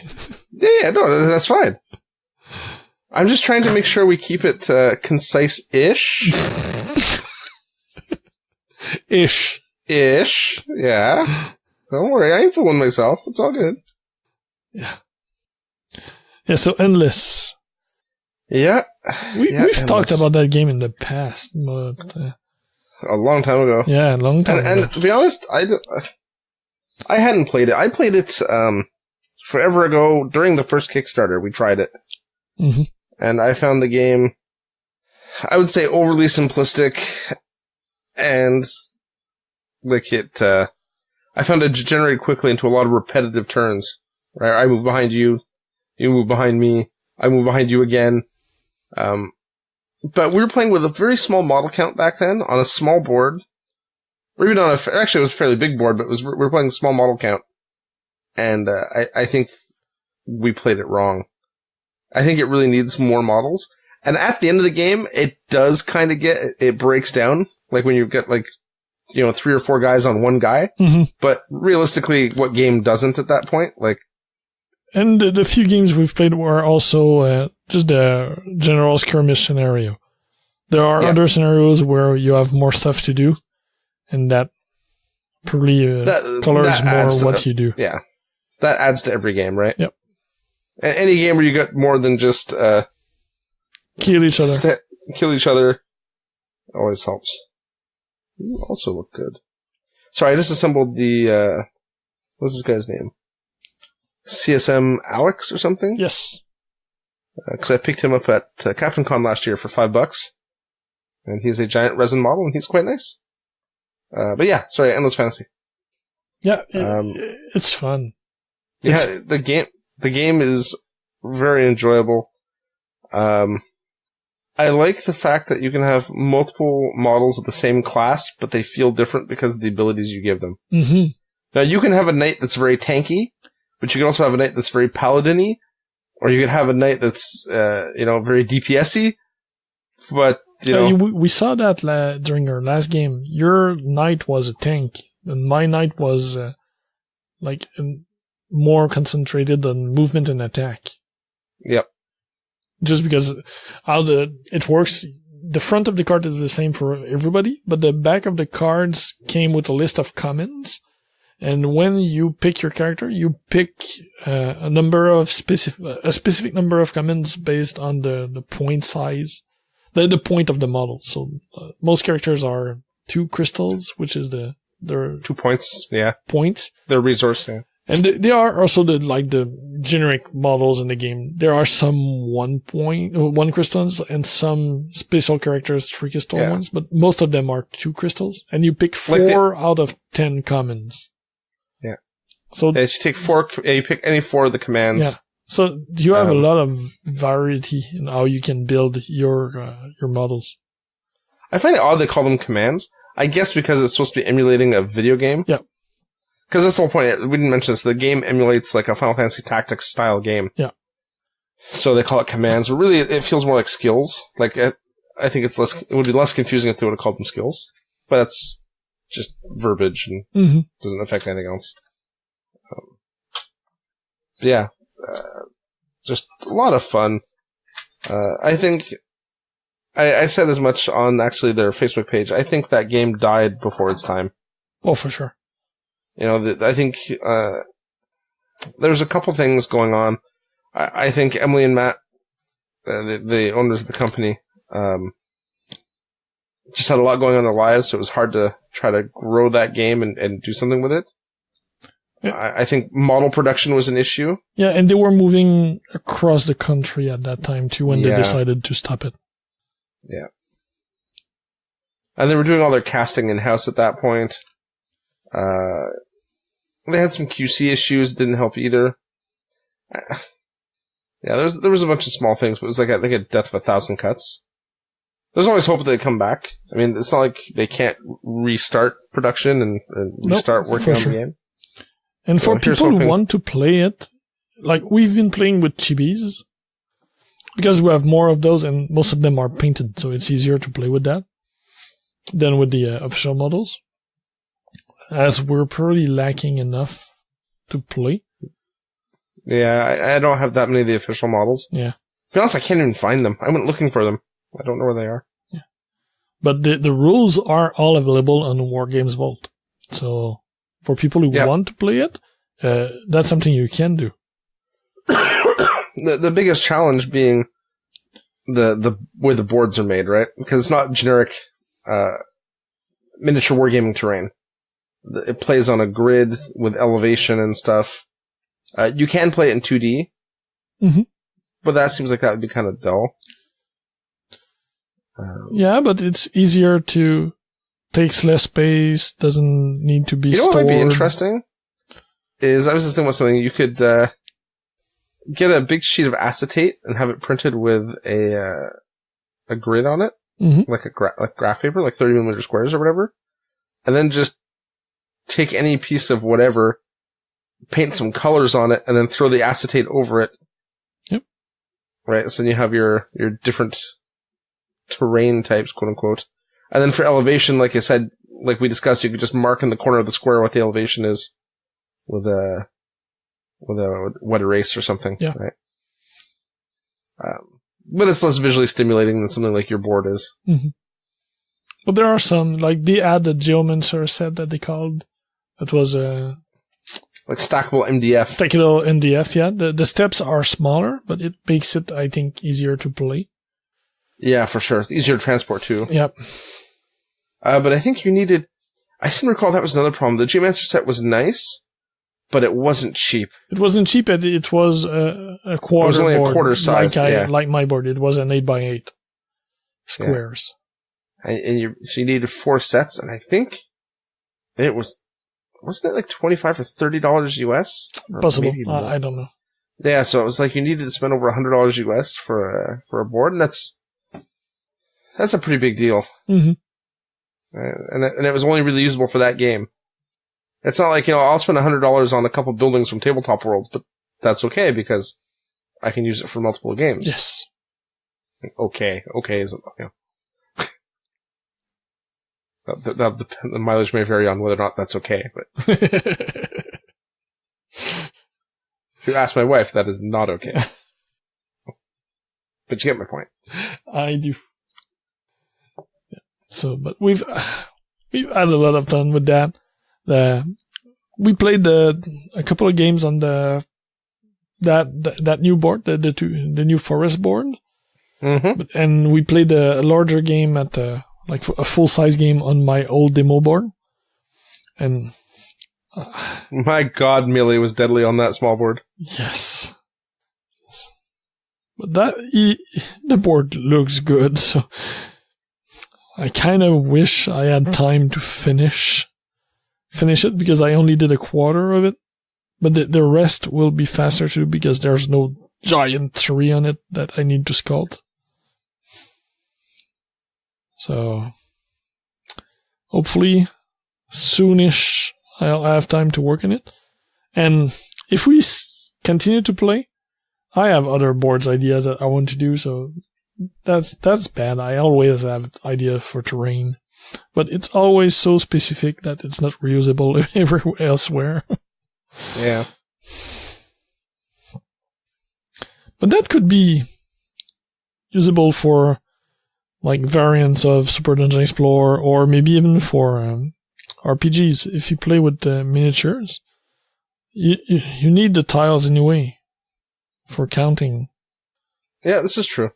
Yeah, no, that's fine. I'm just trying to make sure we keep it concise-ish. Ish, yeah. Don't worry, I ain't fooling myself. It's all good. Yeah, so Endless. Yeah. We've talked about that game in the past, but... a long time ago. Yeah, a long time ago. And to be honest, I hadn't played it. I played it forever ago during the first Kickstarter. We tried it. Mm-hmm. And I found the game, I would say, overly simplistic, and I found it degenerated quickly into a lot of repetitive turns. Right? I move behind you, you move behind me, I move behind you again. But we were playing with a very small model count back then on a small board, or even actually it was a fairly big board, but we were playing a small model count, and I think we played it wrong. I think it really needs more models. And at the end of the game, it does kind of it breaks down. When you get 3 or 4 guys on one guy. Mm-hmm. But realistically, what game doesn't at that point? And the few games we've played were also just a general skirmish scenario. There are other scenarios where you have more stuff to do, and that probably colors more what you do. Yeah. That adds to every game, right? Yep. Any game where you get more than just kill each other always helps. You also look good. Sorry, I just assembled the what's this guy's name? CSM Alex or something? Yes. Because I picked him up at Captain Con last year for $5, and he's a giant resin model, and he's quite nice. But yeah, sorry, Endless Fantasy. Yeah, it's fun. Yeah, the game is very enjoyable. I like the fact that you can have multiple models of the same class, but they feel different because of the abilities you give them. Mm-hmm. Now, you can have a knight that's very tanky, but you can also have a knight that's very paladin-y, or you could have a knight that's, very DPS-y, but, we saw that during our last game. Your knight was a tank, and my knight was, more concentrated on movement and attack. Yep. Just because how it works, the front of the card is the same for everybody, but the back of the cards came with a list of commons. And when you pick your character, you pick a specific number of commons based on the point size, the point of the model. So most characters are 2 crystals, which is their 2 points. Yeah, points. Their resource. Yeah. And they are also the generic models in the game. There are some 1 crystals and some special characters 3 crystal ones, but most of them are 2 crystals. And you pick 4 out of 10 commons. Yeah. So you take 4. You pick any 4 of the commands. Yeah. So you have a lot of variety in how you can build your models. I find it odd they call them commands. I guess because it's supposed to be emulating a video game. Yeah. Because that's the whole point. We didn't mention this. The game emulates like a Final Fantasy Tactics style game. Yeah. So they call it commands, but really it feels more like skills. Like I think it would be less confusing if they would have called them skills. But that's just verbiage and doesn't affect anything else. Yeah. Just a lot of fun. I think I said as much on actually their Facebook page. I think that game died before its time. Oh, for sure. You know, I think there's a couple things going on. I think Emily and Matt, the owners of the company, just had a lot going on in their lives, so it was hard to try to grow that game and do something with it. Yeah. I think model production was an issue. Yeah, and they were moving across the country at that time, too, when they decided to stop it. Yeah. And they were doing all their casting in-house at that point. They had some QC issues, didn't help either. Yeah, there was a bunch of small things, but it was like a death of 1,000 cuts. There's always hope that they come back. I mean, it's not like they can't restart production and restart working on the game. And so for people who want to play it, like we've been playing with chibis, because we have more of those and most of them are painted, so it's easier to play with that than with the official models. As we're pretty lacking enough to play. Yeah, I don't have that many of the official models. Yeah. To be honest, I can't even find them. I went looking for them. I don't know where they are. Yeah. But the rules are all available on War Games Vault. So for people who want to play it, that's something you can do. The biggest challenge being the way the boards are made, right? Because it's not generic miniature wargaming terrain. It plays on a grid with elevation and stuff. You can play it in 2D, but that seems like that would be kind of dull. Yeah, but it's easier to takes less space, doesn't need to be stored. You know what might be interesting? Is I was just thinking about something. You could get a big sheet of acetate and have it printed with a grid on it, like graph paper, like 30mm squares or whatever, and then just take any piece of whatever, paint some colors on it, and then throw the acetate over it. Yep. Right, so then you have your different terrain types, quote unquote. And then for elevation, like I said, like we discussed, you could just mark in the corner of the square what the elevation is with a wet erase or something. Yeah. Right. But it's less visually stimulating than something like your board is. But there are some, like they had a Geomancer set that they called. That was like stackable MDF. Stackable MDF, yeah. The steps are smaller, but it makes it, I think, easier to play. Yeah, for sure. It's easier to transport, too. Yep. But I think you needed... I seem to recall that was another problem. The Geomancer set was nice, but it wasn't cheap. It wasn't cheap. It was a quarter. It was only board, a quarter size, like my board. It was an 8x8 squares. Yeah. So you needed 4 sets, and I think it was... Wasn't it like $25 or $30 US? Possible. I don't know. Yeah, so it was like you needed to spend over $100 US for a board, and that's a pretty big deal. And it was only really usable for that game. It's not like, I'll spend $100 on a couple buildings from Tabletop World, but that's okay because I can use it for multiple games. Yes. Okay isn't, the mileage may vary on whether or not that's okay, but if you ask my wife, that is not okay. But you get my point. I do. Yeah. So, but we've had a lot of fun with that. We played a couple of games on that new board, the new forest board, and we played a larger game at like a full-size game on my old demo board. And my God, melee was deadly on that small board. Yes. But the board looks good, so I kind of wish I had time to finish it because I only did a quarter of it. But the rest will be faster too because there's no giant tree on it that I need to sculpt. So hopefully soonish I'll have time to work on it. And if we continue to play, I have other boards ideas that I want to do, so that's bad. I always have ideas for terrain, but it's always so specific that it's not reusable everywhere elsewhere. Yeah. But that could be usable for like variants of Super Dungeon Explorer, or maybe even for RPGs. If you play with miniatures, you need the tiles anyway for counting. Yeah, this is true.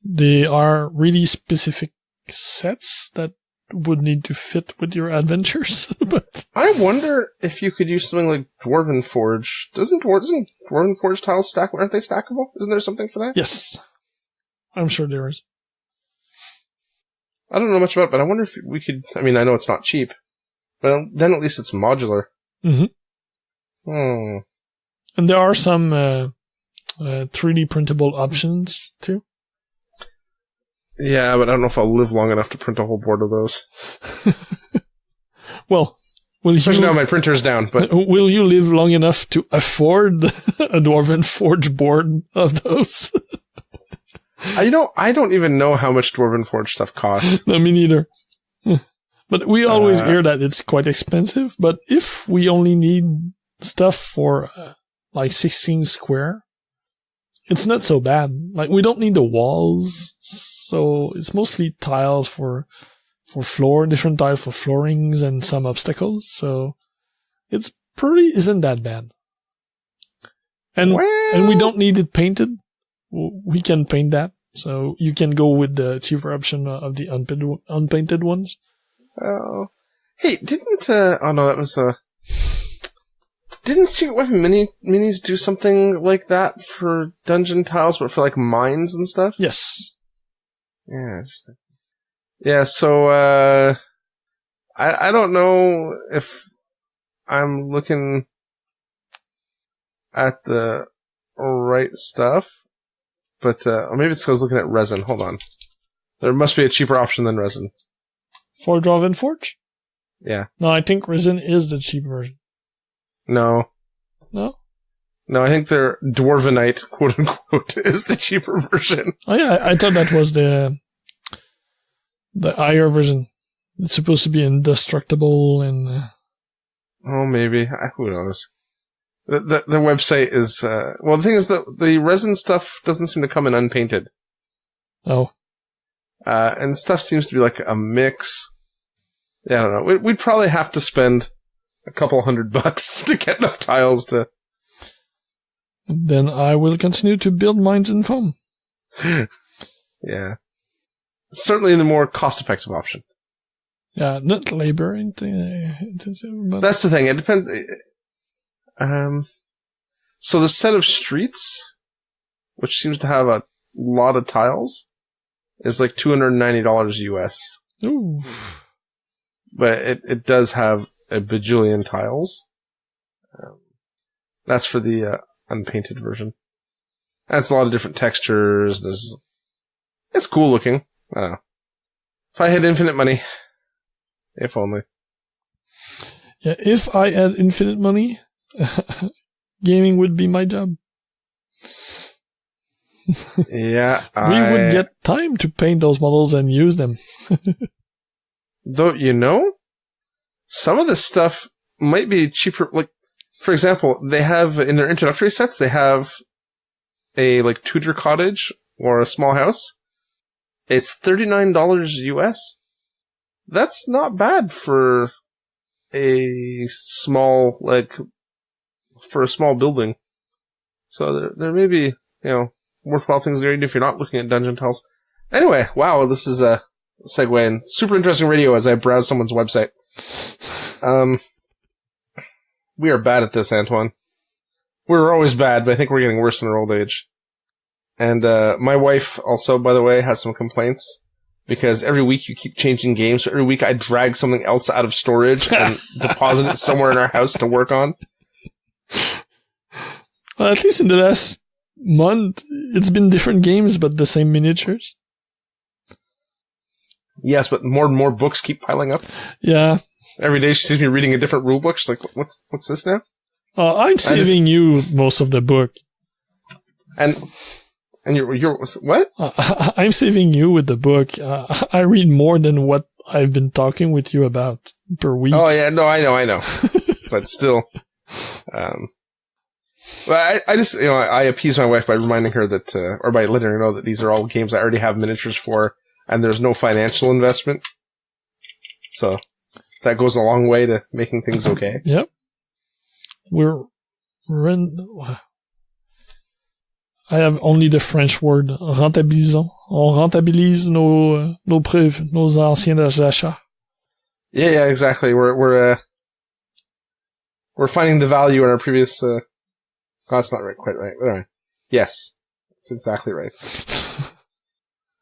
They are really specific sets that would need to fit with your adventures. But I wonder if you could use something like Dwarven Forge. Doesn't Dwarven Forge tiles stack? Aren't they stackable? Isn't there something for that? yes, I'm sure there is. I don't know much about it, but I wonder if we could... I mean, I know it's not cheap, but then at least it's modular. Mm-hmm. And there are some 3D printable options too. Yeah, but I don't know if I'll live long enough to print a whole board of those. Well, especially now my printer's down. But will you live long enough to afford a Dwarven Forge board of those? I don't even know how much Dwarven Forge stuff costs. No, me neither. But we always hear that it's quite expensive. But if we only need stuff for like 16 square, it's not so bad. Like, we don't need the walls, so it's mostly tiles for floor, different tiles for floorings and some obstacles. So it's isn't that bad. And we don't need it painted. We can paint that, so you can go with the cheaper option of the unpainted ones. Oh, hey, didn't Secret Weapon Minis do something like that for dungeon tiles, but for like mines and stuff? Yes. Yeah, so I don't know if I'm looking at the right stuff, but or maybe it's because I was looking at resin. Hold on. There must be a cheaper option than resin. For Dwarven Forge? Yeah. No, I think resin is the cheap version. No, I think their Dwarvenite, quote unquote, is the cheaper version. Oh yeah, I thought that was the higher version. It's supposed to be indestructible and... Oh, maybe. Who knows? The website is... well, the thing is that the resin stuff doesn't seem to come in unpainted. Oh. And stuff seems to be like a mix. Yeah, I don't know. We'd probably have to spend a couple $100 to get enough tiles to... Then I will continue to build mines in foam. Yeah. Certainly the more cost-effective option. Yeah, not labor intensive. But... That's the thing. It depends. So the set of streets, which seems to have a lot of tiles, is like $290 US. Ooh. But it does have a bajillion tiles. That's for the unpainted version. That's a lot of different textures. It's cool looking. I don't know. If I had infinite money. If only. Yeah, if I had infinite money, gaming would be my job. Yeah, we would get time to paint those models and use them. Though, some of this stuff might be cheaper. Like, for example, they have, in their introductory sets, they have a, like, Tudor cottage or a small house. It's $39 US. That's not bad for a small, for a small building. So there may be, worthwhile things there, even if you're not looking at dungeon tiles. Anyway, wow, this is a segue and super interesting radio as I browse someone's website. We are bad at this, Antoine. We were always bad, but I think we're getting worse in our old age. And my wife also, by the way, has some complaints because every week you keep changing games. So every week I drag something else out of storage and deposit it somewhere in our house to work on. Well, at least in the last month, it's been different games, but the same miniatures. Yes, but more and more books keep piling up. Yeah. Every day she sees me reading a different rule book. She's like, what's this now? I'm saving you most of the book. And you're what? I'm saving you with the book. I read more than what I've been talking with you about per week. Oh yeah, no, I know. But still, but I just, I appease my wife by reminding her that, or by letting her know that these are all games I already have miniatures for, and there's no financial investment. So that goes a long way to making things okay. Yep. We're in. I have only the French word rentabilisons. On rentabilise nos anciens achats. Yeah, exactly. We're finding the value in our previous. That's not right, quite right. Anyway, yes, it's exactly right.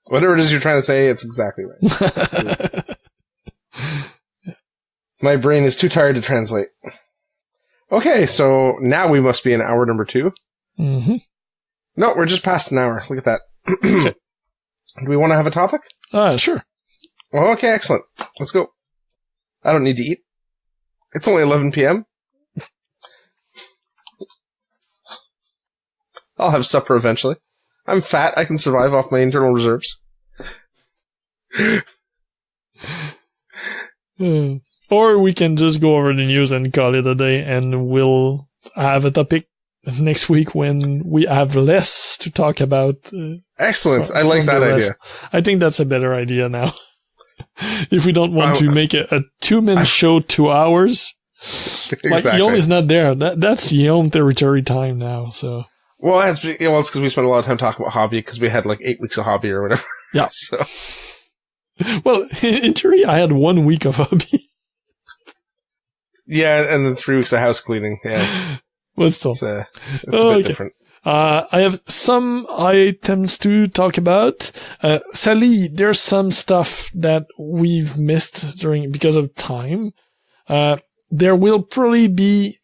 Whatever it is you're trying to say, it's exactly right. My brain is too tired to translate. Okay, so now we must be in hour number 2. Mm-hmm. No, we're just past an hour. Look at that. Okay. Do we want to have a topic? Sure. Well, okay, excellent. Let's go. I don't need to eat. It's only 11 p.m. I'll have supper eventually. I'm fat. I can survive off my internal reserves. Or we can just go over the news and call it a day, and we'll have a topic next week when we have less to talk about. Excellent. I like that idea. I think that's a better idea now. If we don't want to make a 2-minute show 2 hours, exactly. Like Yom is not there. That's Yom territory time now. So. Well, it's because we spent a lot of time talking about hobby because we had like 8 weeks of hobby or whatever. Yeah. So. Well, in theory, I had 1 week of hobby. Yeah, and then 3 weeks of house cleaning. Yeah. Well, still. It's a bit different. I have some items to talk about. Sadly, there's some stuff that we've missed because of time. There will probably be,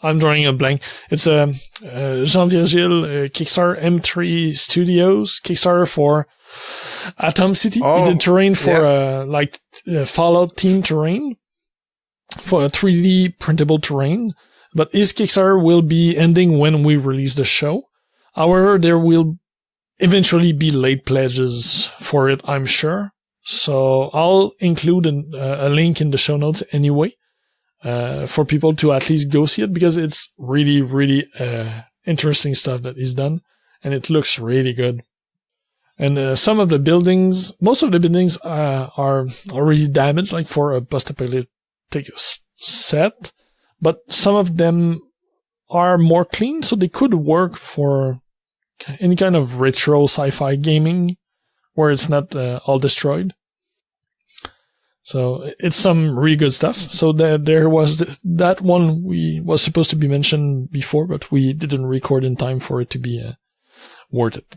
I'm drawing a blank. It's Jean Virgil, Kickstarter M3 Studios, Kickstarter for Atom City. Oh, he did terrain for Fallout team terrain, for a 3D printable terrain. But his Kickstarter will be ending when we release the show. However, there will eventually be late pledges for it, I'm sure. So I'll include a link in the show notes anyway. For people to at least go see it, because it's really, really interesting stuff that he's done, and it looks really good. And most of the buildings are already damaged, like for a post-apocalyptic set, but some of them are more clean, so they could work for any kind of retro sci-fi gaming where it's not all destroyed. So it's some really good stuff. So there was that one was supposed to be mentioned before, but we didn't record in time for it to be worth it.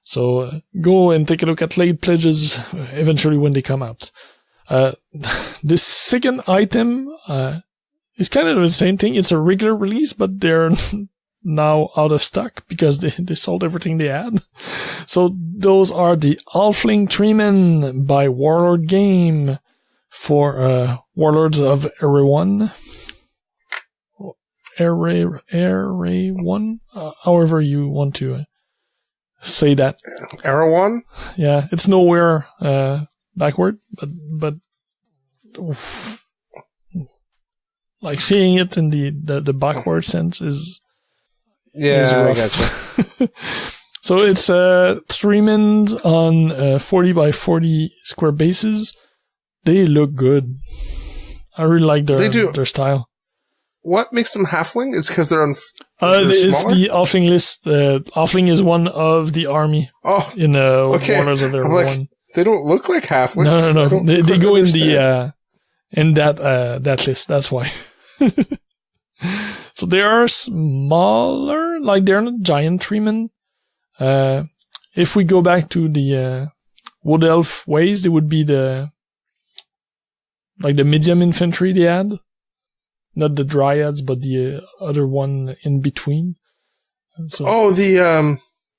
So go and take a look at late pledges eventually when they come out. This second item is kind of the same thing. It's a regular release, but they're now out of stock because they sold everything they had. So those are the Halfling Treemen by Warlord Games for Warlords of Area 1, however you want to say that. Area 1? Yeah, it's nowhere backward, but like seeing it in the backward sense is I rough. gotcha. So it's Treemen on 40 by 40 square bases. They look good. I really like their style. What makes them halfling? Is because they're on. It's the Halfling list. Halfling is one of the army. Oh, in Warlords of Area 1. They don't look like halflings. No. They go in that list. That's why. So they are smaller, like they're not giant treemen. if we go back to the Wood Elf ways, they would be the medium infantry they had. Not the Dryads, but the other one in between. So, the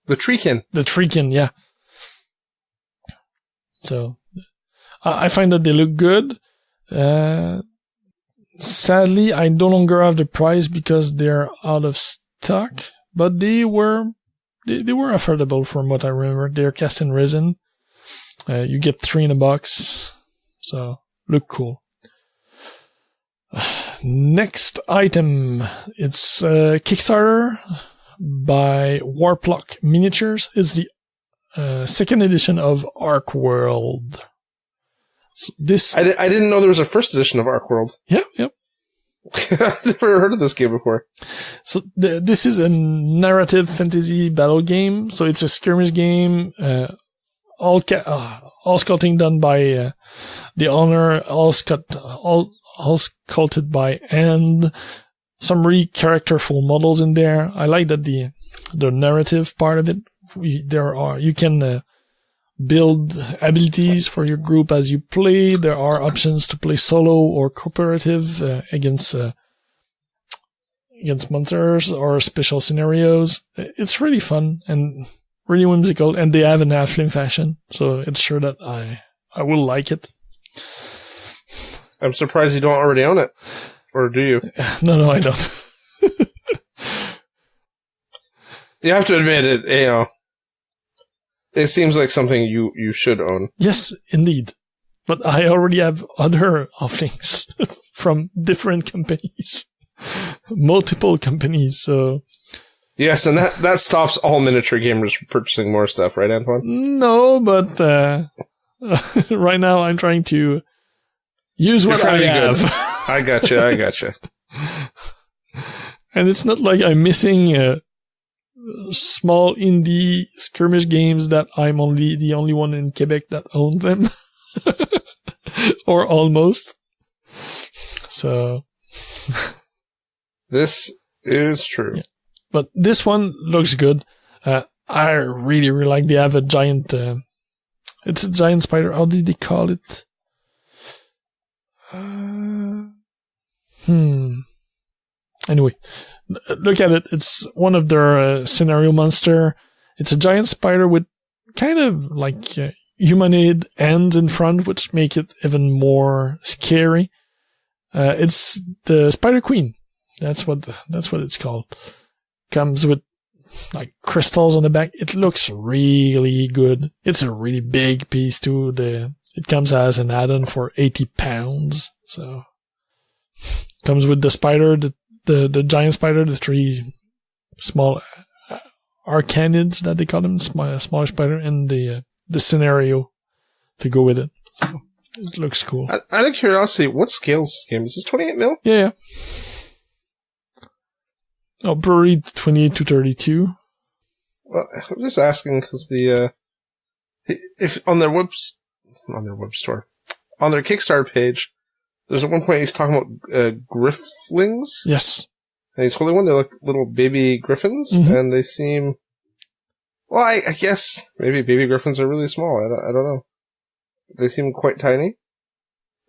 Treekin. The Treekin, yeah. So, I find that they look good. Sadly, I no longer have the price because they're out of stock, but they were affordable from what I remember. They're cast in resin. You get 3 in a box, so look cool. Next item, it's Kickstarter by Warploque Minitatures. It's the second edition of ArcWorlde. So I didn't know there was a first edition of ArcWorlde. Yep. I've never heard of this game before. So this is a narrative fantasy battle game. So it's a skirmish game. All sculpting done by the owner. All sculpted by hand. Some really characterful models in there. I like that the narrative part of it. You can build abilities for your group as you play. There are options to play solo or cooperative against monsters or special scenarios. It's really fun and really whimsical, and they have an halfling fashion, so it's sure that I will like it. I'm surprised you don't already own it. Or do you? No, I don't. You have to admit it, it seems like something you should own. Yes, indeed. But I already have other halflings from different companies. Multiple companies, so... Yes, and that stops all miniature gamers from purchasing more stuff, right, Antoine? No, but right now I'm trying to use what I have. Good. I gotcha. And it's not like I'm missing small indie skirmish games that I'm the only one in Quebec that owns them. Or almost. So... This is true. Yeah. But this one looks good. I really like they have a giant... it's a giant spider. How did they call it? Anyway, look at it. It's one of their scenario monster. It's a giant spider with kind of like humanoid ends in front, which make it even more scary. It's the Spider Queen. That's what it's called. Comes with like crystals on the back. It looks really good. It's a really big piece too. It comes as an add-on for 80 pounds. So comes with the spider, the giant spider, the 3 small arcanids that they call them, smaller spider, and the scenario to go with it. So it looks cool. Out of curiosity, what scale is this game? Is this 28 mil? Yeah. Oh, probably 28 to 32. Well, I'm just asking because if on their web store, on their Kickstarter page, there's at one point he's talking about grifflings. Yes. And he's holding one. They look little baby griffins, and they seem. Well, I guess maybe baby griffins are really small. I don't know. They seem quite tiny.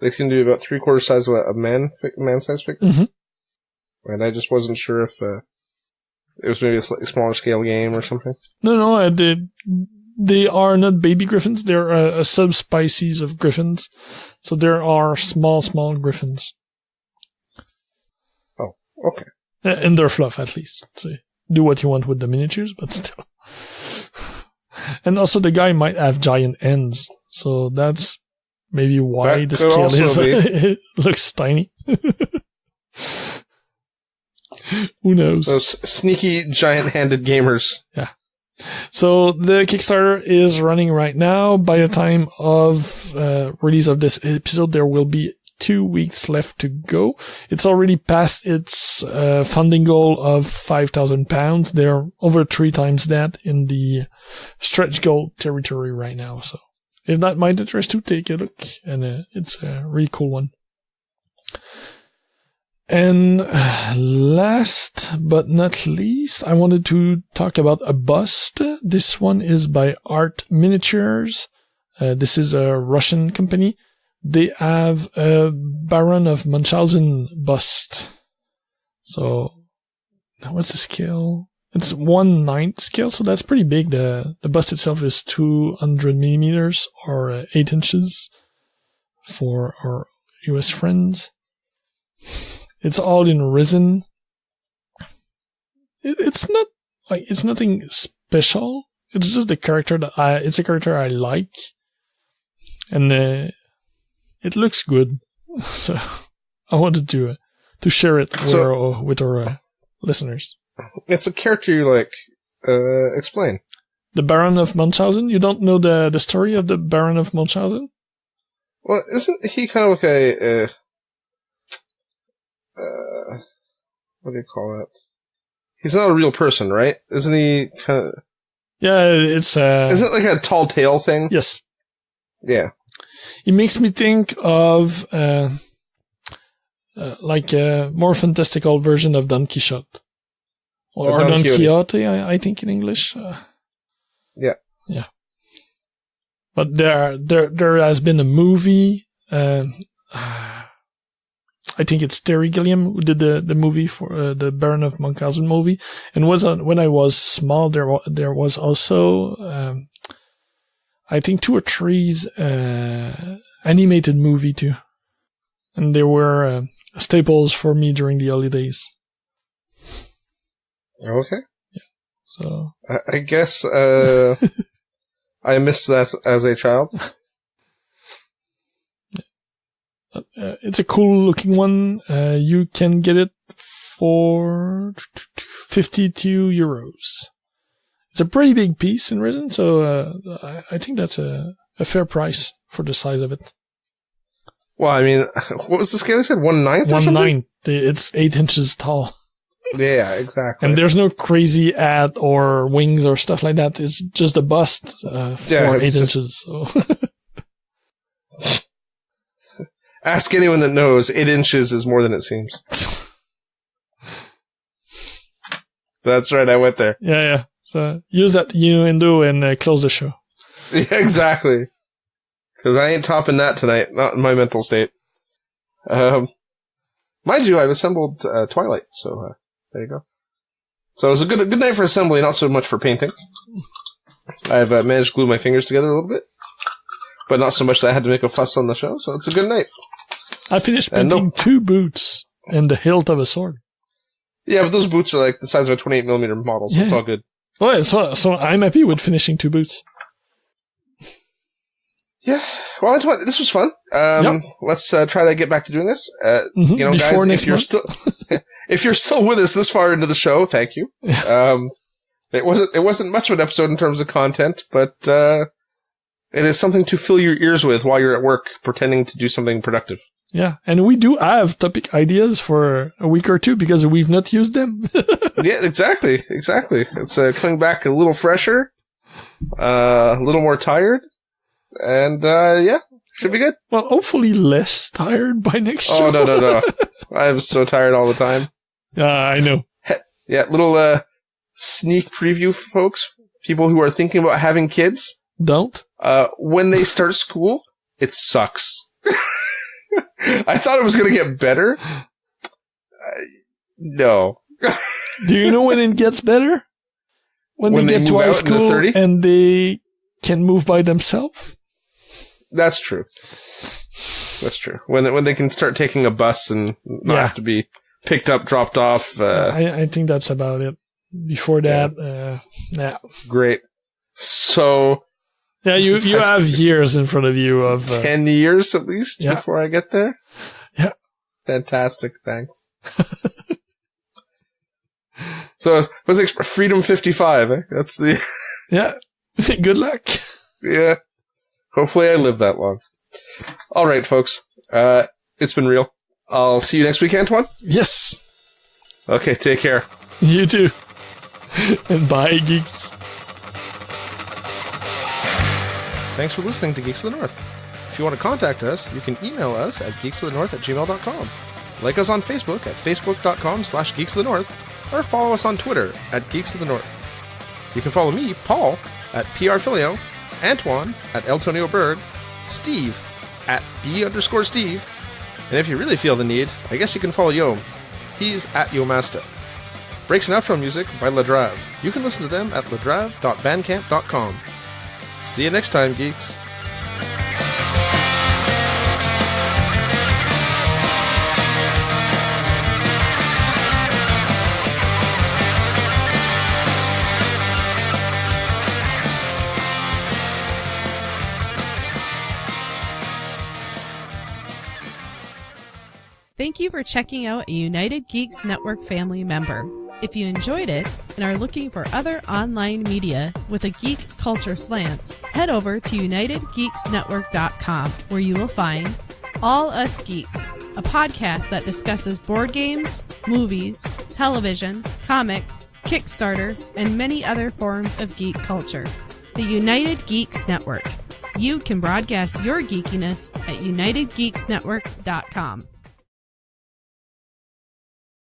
They seem to be about 3/4 size of a man-sized figure. Mm-hmm. And I just wasn't sure if it was maybe a slightly smaller scale game or something. No, they are not baby griffins. They're a subspecies of griffins. So there are small griffins. Oh, okay. In their fluff, at least. So do what you want with the miniatures, but still. And also the guy might have giant ends. So that's maybe why the scale is it looks tiny. Who knows? Those sneaky, giant-handed gamers. Yeah. So the Kickstarter is running right now. By the time of release of this episode, there will be 2 weeks left to go. It's already past its funding goal of £5,000. They're over 3 times that in the stretch goal territory right now. So if that might interest you, take a look. And it's a really cool one. And last but not least, I wanted to talk about a bust. This one is by Art Miniatures. This is a Russian company. They have a Baron of Münchhausen bust. So, what's the scale? It's 1/9 scale, so that's pretty big. The bust itself is 200 millimeters, or 8 inches for our US friends. It's all in resin. It's not like, it's nothing special. It's just a character it's a character I like. And it looks good. So I wanted to share it with our listeners. It's a character you like. Explain. The Baron of Münchhausen? You don't know the story of the Baron of Münchhausen? Well, isn't he kind of like what do you call that? He's not a real person, right? Isn't he kind of... Yeah, it's Isn't it like a tall tale thing? Yes. Yeah. It makes me think of like a more fantastical version of Don Quixote. Or Don Quixote, I think in English. Yeah. Yeah. But there has been a movie, I think it's Terry Gilliam who did the movie for the Baron of Münchhausen movie. And when I was small, there was also, I think 2 or 3 animated movie too. And they were staples for me during the holidays. Okay. Yeah. So I guess I missed that as a child. It's a cool looking one. You can get it for 52 euros. It's a pretty big piece in resin, so I think that's a fair price for the size of it. Well, I mean, what was the scale you said? 1/9 or something? 1/9. It's 8 inches tall. Yeah, exactly. And there's no crazy hat or wings or stuff like that. It's just a bust for 8 inches. So. Ask anyone that knows, 8 inches is more than it seems. That's right, I went there. Yeah. So use that innuendo and close the show. Yeah, exactly. Because I ain't topping that tonight, not in my mental state. Mind you, I've assembled Twilight, so there you go. So it was a good night for assembly, not so much for painting. I've managed to glue my fingers together a little bit, but not so much that I had to make a fuss on the show, so it's a good night. I finished painting 2 boots and the hilt of a sword. Yeah, but those boots are like the size of a 28mm model, so it's all good. Oh, so I'm happy with finishing 2 boots. Yeah, well, this was fun. Let's try to get back to doing this. You know, before guys, if you're still with us this far into the show, thank you. It wasn't much of an episode in terms of content, but it is something to fill your ears with while you're at work, pretending to do something productive. Yeah, and we do have topic ideas for a week or 2 because we've not used them. Yeah, exactly. It's coming back a little fresher, a little more tired. And, should be good. Well, hopefully less tired by next show. Oh, no. I'm so tired all the time. I know. Yeah, little, sneak preview, folks. People who are thinking about having kids. Don't. When they start school, it sucks. I thought it was going to get better. No. Do you know when it gets better? When they get to high school and they can move by themselves? That's true. When they can start taking a bus and not have to be picked up, dropped off. I think that's about it. Before that, yeah. Great. So. Yeah, you have years in front of you of 10 years at least before I get there. Yeah. Fantastic. Thanks. So it was like Freedom 55. Eh? That's the. Yeah. Good luck. Yeah. Hopefully I live that long. All right, folks. It's been real. I'll see you next week, Antoine. Yes. Okay, take care. You too. And bye, geeks. Thanks for listening to Geeks of the North. If you want to contact us, you can email us at geeksofthenorth@gmail.com. Like us on Facebook at facebook.com/Geeks of the North, or follow us on Twitter at Geeks of the North. You can follow me, Paul, at PRFilio, Antoine at Eltonio Berg, Steve at B_Steve, and if you really feel the need, I guess you can follow Yom. He's at Yomasta. Breaks and outro music by Ladrave. You can listen to them at ladrave.bandcamp.com. See you next time, geeks. Thank you for checking out a United Geeks Network family member. If you enjoyed it and are looking for other online media with a geek culture slant, head over to UnitedGeeksNetwork.com, where you will find All Us Geeks, a podcast that discusses board games, movies, television, comics, Kickstarter, and many other forms of geek culture. The United Geeks Network. You can broadcast your geekiness at UnitedGeeksNetwork.com.